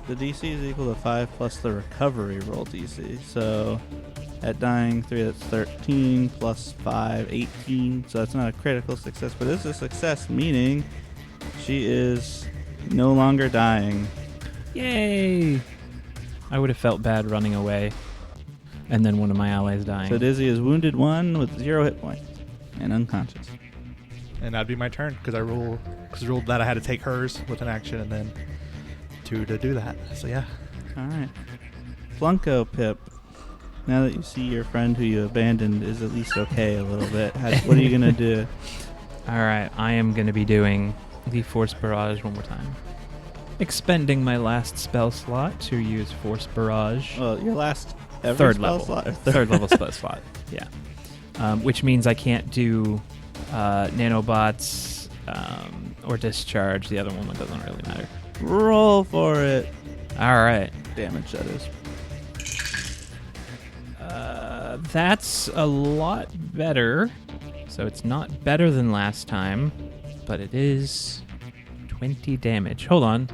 The DC is equal to 5 plus the recovery roll DC. So at dying 3, that's 13 plus 5, 18. So that's not a critical success, but it's a success, meaning she is no longer dying. Yay! I would have felt bad running away, and then one of my allies dying. So Dizzy is wounded 1 with 0 hit points and unconscious. And that'd be my turn because I ruled that I had to take hers with an action and then 2 to do that. So yeah. All right. Flunko Pip. Now that you see your friend who you abandoned is at least okay a little bit, what are you going to do? Alright, I am going to be doing the Force Barrage one more time. Expending my last spell slot to use Force Barrage. Well, your last ever Third spell level. slot? Or Third level spell slot, yeah. Which means I can't do nanobots or discharge. The other one doesn't really matter. Roll for it. Alright. Damage, that is. That's a lot better. So it's not better than last time, but it is 20 damage. Hold on.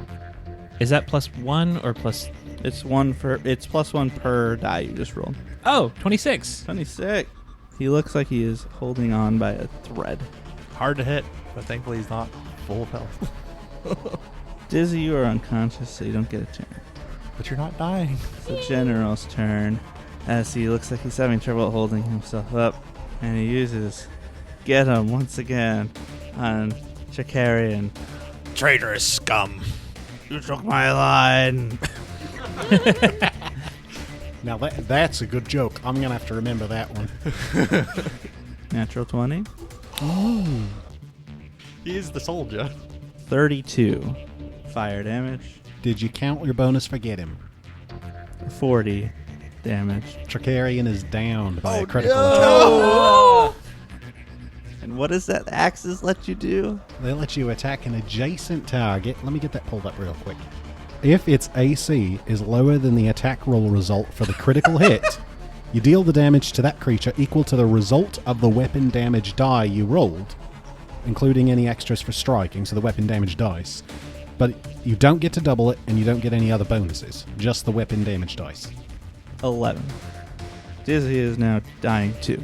Is that +1 or plus? It's +1 per die you just rolled. Oh, 26. 26. He looks like he is holding on by a thread. Hard to hit, but thankfully he's not full of health. Dizzy, you are unconscious, so you don't get a turn. But you're not dying. It's the general's turn, as he looks like he's having trouble holding himself up, and he uses Get Him once again on Chakarian. Traitorous scum. You took my line. Now that's a good joke. I'm going to have to remember that one. Natural 20. He is the soldier. 32. fire damage. Did you count your bonus for get him? 40 damage. Tricarian is downed by a critical Oh! And what does that axes let you do? attack. They let you attack an adjacent target. Let me get that pulled up real quick. If its AC is lower than the attack roll result for the critical hit, you deal the damage to that creature equal to the result of the weapon damage die you rolled, including any extras for striking, so the weapon damage dice. But you don't get to double it, and you don't get any other bonuses. Just the weapon damage dice. 11. Dizzy is now dying 2.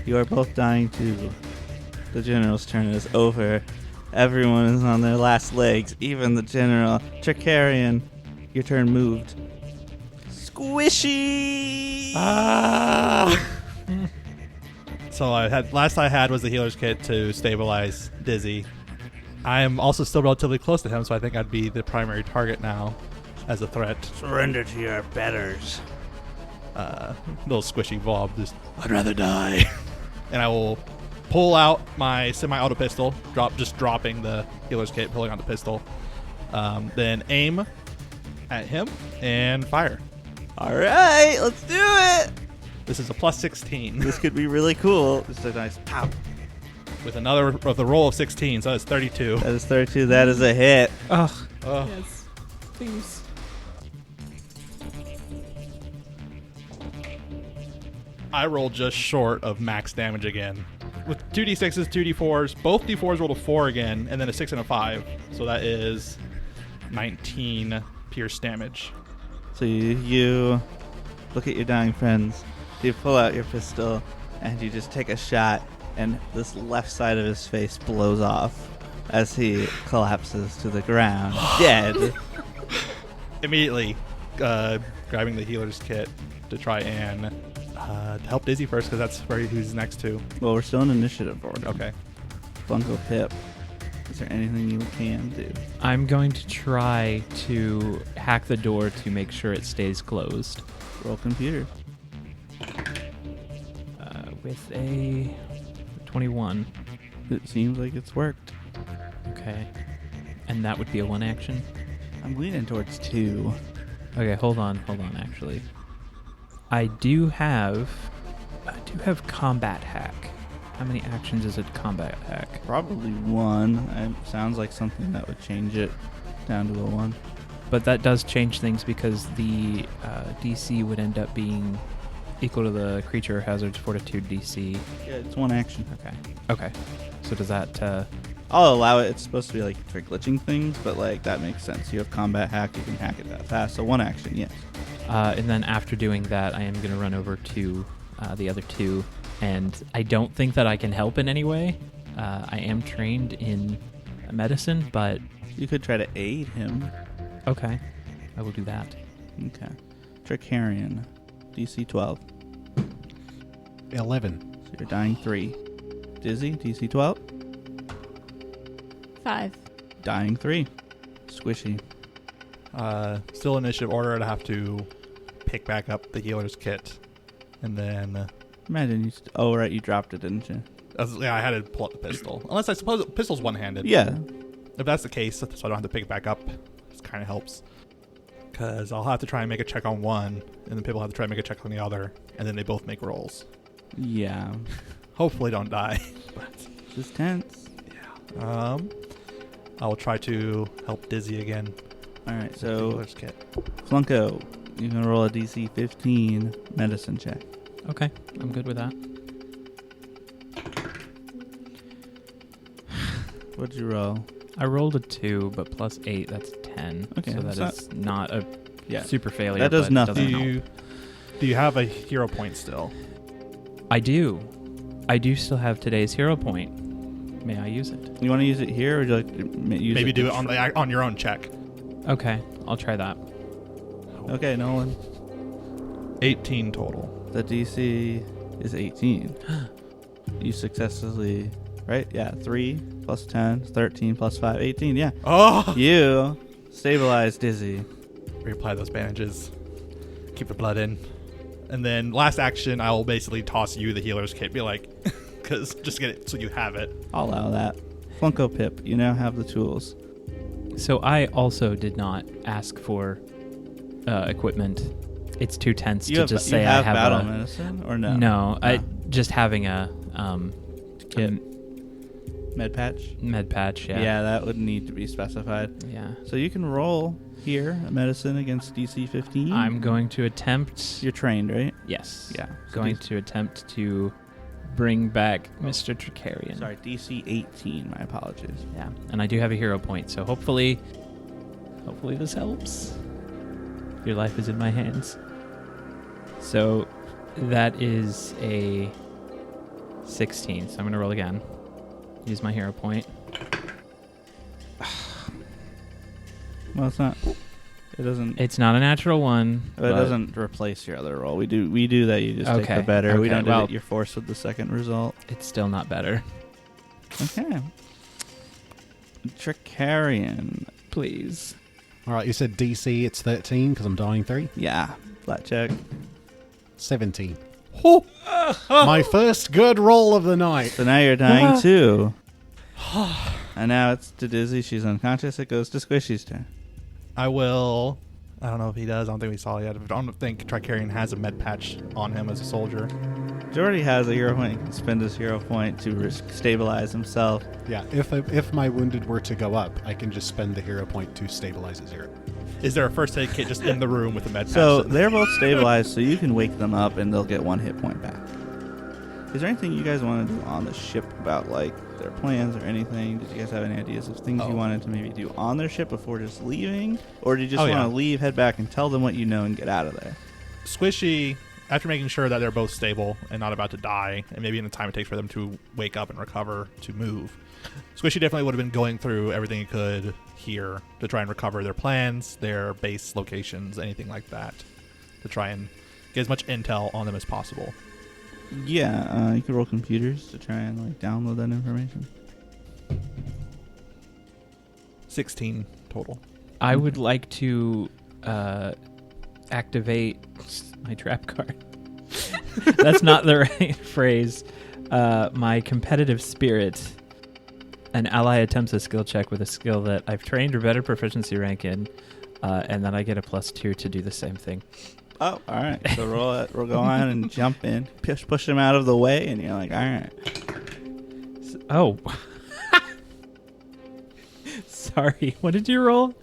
You are both dying 2. The general's turn is over. Everyone is on their last legs, even the general. Tricarian, your turn moved. Squishy! So last I had was the healer's kit to stabilize Dizzy. I am also still relatively close to him, so I think I'd be the primary target now as a threat. Surrender to your betters. Little squishy Bob, I'd rather die. And I will pull out my semi-auto pistol, dropping the healer's kit, pulling out the pistol. Then aim at him and fire. All right, let's do it. This is a plus 16 This could be really cool. Just a nice pow. with another of the roll of 16, so that's 32. That is 32. That is a hit. Ugh. Yes. Please. I rolled just short of max damage again. With 2d6s, 2d4s, both d4s rolled a 4 again, and then a 6 and a 5. So that is 19 pierce damage. So you look at your dying friends. You pull out your pistol and you just take a shot, and this left side of his face blows off as he collapses to the ground, dead. Immediately grabbing the healer's kit to try and help Dizzy first, because that's where he's next to. Well, we're still in initiative order. Okay. Funko Pip, is there anything you can do? I'm going to try to hack the door to make sure it stays closed. Roll computer. With a 21. It seems like it's worked. Okay. And that would be a 1 action. I'm leaning towards 2. Okay, hold on, actually. I do have combat hack. How many actions is it combat hack? Probably 1. It sounds like something that would change it down to a 1. But that does change things because the DC would end up being equal to the creature hazard's fortitude DC. Yeah, it's 1 action. Okay. So does that... I'll allow it. It's supposed to be like for glitching things, but like that makes sense. You have combat hack, you can hack it that fast. So 1 action, yes. and then after doing that, I am going to run over to the other 2. And I don't think that I can help in any way. I am trained in medicine, but... You could try to aid him. Okay. I will do that. Okay. Tricarian, DC 12. 11. So you're dying 3. Dizzy, DC 12. 5. Dying 3. Squishy. Still initiative order. I'd have to pick back up the healer's kit. And then... Imagine you... oh, right, you dropped it, didn't you? I had to pull out the pistol. Unless I suppose the pistol's one-handed. Yeah. If that's the case, so I don't have to pick it back up, this kind of helps. Because I'll have to try and make a check on one, and then people have to try and make a check on the other, and then they both make rolls. Yeah. Hopefully don't die. But This is tense. yeah. I will try to help Dizzy again. Alright, with the so... healer's kit. Flunko, you can roll a DC 15 medicine check. Okay, I'm good with that. What'd you roll? I rolled a 2, but plus 8, that's 10. Okay, So that that's is not a Yeah. super failure. That does but it nothing. doesn't Do help. you have a hero point still? I do. I do still have today's hero point. May I use it? You want to use it here, or would you like to use Maybe it do to it on your own check. Okay, I'll try that. Okay, Nolan. 18 total. The DC is 18. You successfully... Right? Yeah, 3 plus 10, 13 plus 5, 18, yeah. Oh! You stabilize Dizzy. Reapply those bandages. Keep the blood in. And then last action, I'll basically toss you the healer's kit. Be like, because just get it so you have it. I'll allow that. Funko Pip, you now have the tools. So I also did not ask for equipment. It's too tense to just say I have battle a medicine or no? No, I just having a kit. Med patch. Med patch. Yeah. Yeah, that would need to be specified. Yeah. So you can roll here a medicine against DC 15. I'm going to attempt. You're trained, right? Yes. Yeah. Going to attempt to bring back Mr. Tricarian. Sorry, DC 18. My apologies. Yeah, and I do have a hero point, so hopefully this helps. Your life is in my hands. So that is a 16. So I'm going to roll again. Use my hero point. Well, it's not. It doesn't. It's not a natural one. It doesn't replace your other roll. We do that. You just take the better. We don't do that. You're forced with the second result. It's still not better. Okay. Tricarian, please. All right, you said DC, it's 13 because I'm dying 3. Yeah. Flat check. 17. My first good roll of the night. So now you're dying too. And now it's to Dizzy. She's unconscious. It goes to Squishy's turn. I will. I don't know if he does. I don't think we saw it yet. I don't think Tricarian has a med patch on him as a soldier. He already has a hero point. He can spend his hero point to stabilize himself. Yeah, if my wounded were to go up, I can just spend the hero point to stabilize at 0. Is there a first aid kit just in the room with a med patch? So they're both stabilized, so you can wake them up and they'll get 1 hit point back. Is there anything you guys want to do on the ship about, like, their plans or anything? Did you guys have any ideas of things you wanted to maybe do on their ship before just leaving? Or do you just want to leave, head back, and tell them what you know and get out of there? Squishy, after making sure that they're both stable and not about to die, and maybe in the time it takes for them to wake up and recover to move, Squishy definitely would have been going through everything he could here to try and recover their plans, their base locations, anything like that, to try and get as much intel on them as possible. Yeah, you could roll computers to try and like download that information. 16 total. I would like to activate my trap card. That's not the right phrase. My competitive spirit. An ally attempts a skill check with a skill that I've trained or better proficiency rank in, and then I get a +2 to do the same thing. Oh, all right. So roll it. We'll go on and jump in, push them out of the way, and you're like, all right. Oh. Sorry. What did you roll?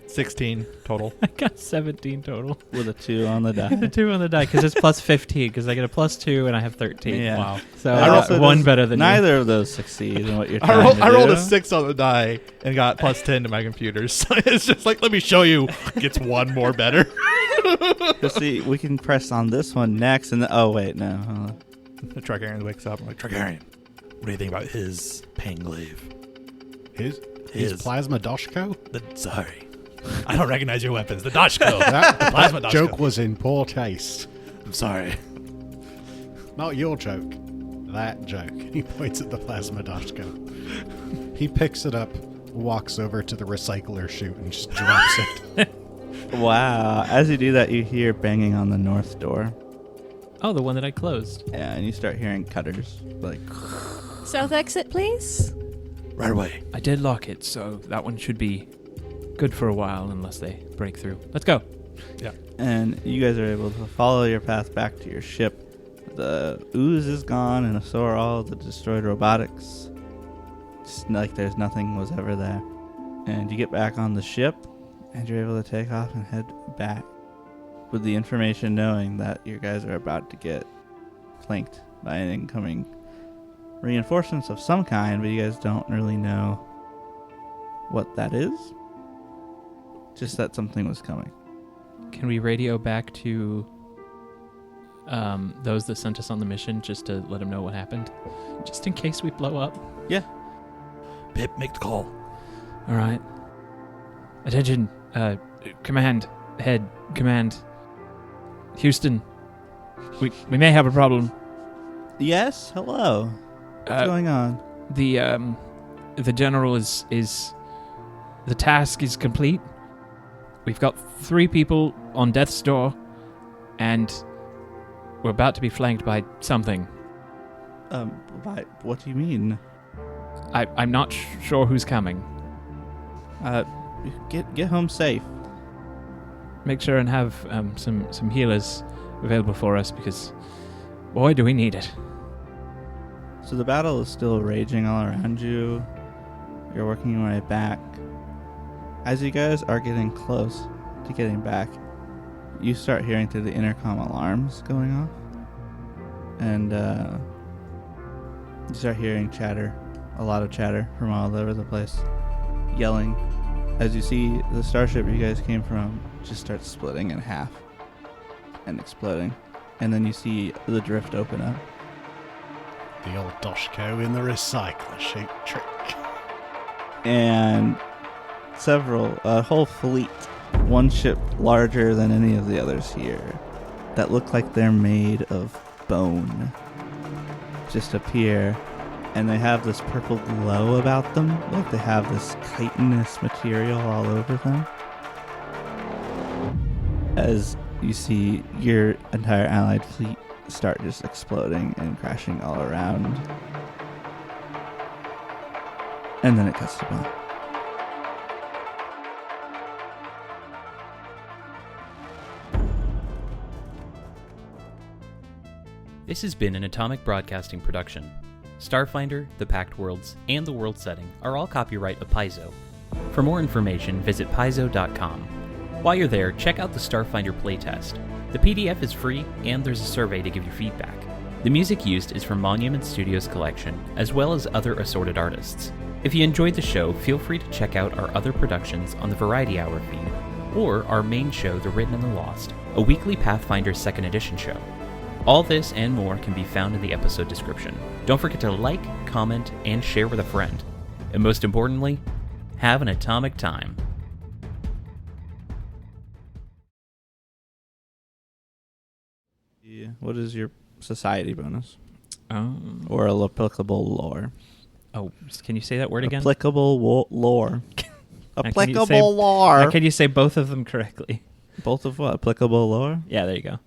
16 total. I got 17 total. With a 2 on the die. The 2 on the die, because it's +15, because I get a +2 and I have 13. Yeah. Wow. So I got one better than neither you. of those succeed in what you're trying to do. I rolled a 6 on the die and got +10 to my computer. So it's just like, let me show you. Gets one more better. See, we can press on this one next, and oh wait, no. Hold on. The Tricarian wakes up. I'm like, Tricarian, what do you think about his Panglaive? His plasma Doshko? Sorry. I don't recognize your weapons. The Doshko. That Plasma Doshko. joke was in poor taste. I'm sorry. Not your joke. That joke. He points at the plasma Doshko. He picks it up, walks over to the recycler chute, and just drops it. Wow. As you do that, you hear banging on the north door. Oh, the one that I closed. Yeah, and you start hearing cutters. Like, South exit, please. Right away. I did lock it, so that one should be good for a while unless they break through. Let's go. Yeah. and you guys are able to follow your path back to your ship. The ooze is gone, and so are all the destroyed robotics. Just like there's nothing was ever there. And you get back on the ship, and you're able to take off and head back with the information knowing that you guys are about to get flanked by an incoming reinforcements of some kind, but you guys don't really know what that is. Just that something was coming. Can we radio back to those that sent us on the mission just to let them know what happened? Just in case we blow up? Yeah. Pip, make the call. All right. Attention, command, head, command. Houston, we may have a problem. Yes? Hello. What's going on? The general is the task is complete. We've got 3 people on death's door, and we're about to be flanked by something. What do you mean? I'm not sure who's coming. get home safe. Make sure and have some healers available for us because, boy, do we need it. So the battle is still raging all around you. You're working your way back. As you guys are getting close to getting back, you start hearing through the intercom alarms going off. And you start hearing chatter, a lot of chatter from all over the place, yelling. As you see the starship you guys came from just starts splitting in half and exploding. And then you see the drift open up. The old Doshko in the recycler shape trick. And a whole fleet, one ship larger than any of the others here, that look like they're made of bone, just appear, and they have this purple glow about them, like they have this chitinous material all over them. As you see your entire allied fleet start just exploding and crashing all around. And then it cuts to black. This has been an Atomic Broadcasting production. Starfinder, the Pact Worlds, and the world setting are all copyright of Paizo. For more information, visit paizo.com. While you're there, check out the Starfinder playtest. The PDF is free, and there's a survey to give your feedback. The music used is from Monument Studios' collection, as well as other assorted artists. If you enjoyed the show, feel free to check out our other productions on the Variety Hour feed, or our main show, The Written and the Lost, a weekly Pathfinder 2nd Edition show. All this and more can be found in the episode description. Don't forget to like, comment, and share with a friend. And most importantly, have an atomic time. Yeah. What is your society bonus? Or Or applicable lore? can you say that word again? Applicable lore. Now, Applicable lore. Can you say both of them correctly? Both of what? Applicable lore? Yeah, there you go.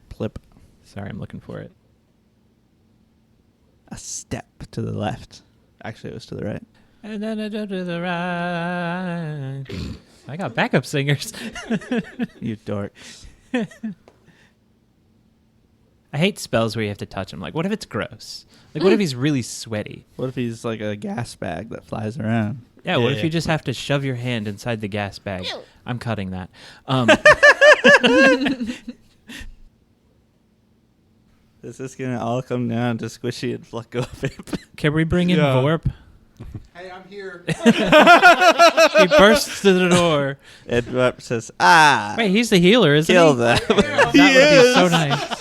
Plip. Sorry, I'm looking for it. A step to the left. Actually, it was to the right. And then I go to the right. I got backup singers. You dork. I hate spells where you have to touch him. Like, what if it's gross? Like, what if he's really sweaty? What if he's like a gas bag that flies around? Yeah, what if you just have to shove your hand inside the gas bag? I'm cutting that. Is this going to all come down to Squishy and Flucko Vape? Can we bring in Vorp? Hey, I'm here. He bursts through the door. And Vorp says, "Ah, Wait, he's the healer, isn't kill he? them." That would be so nice.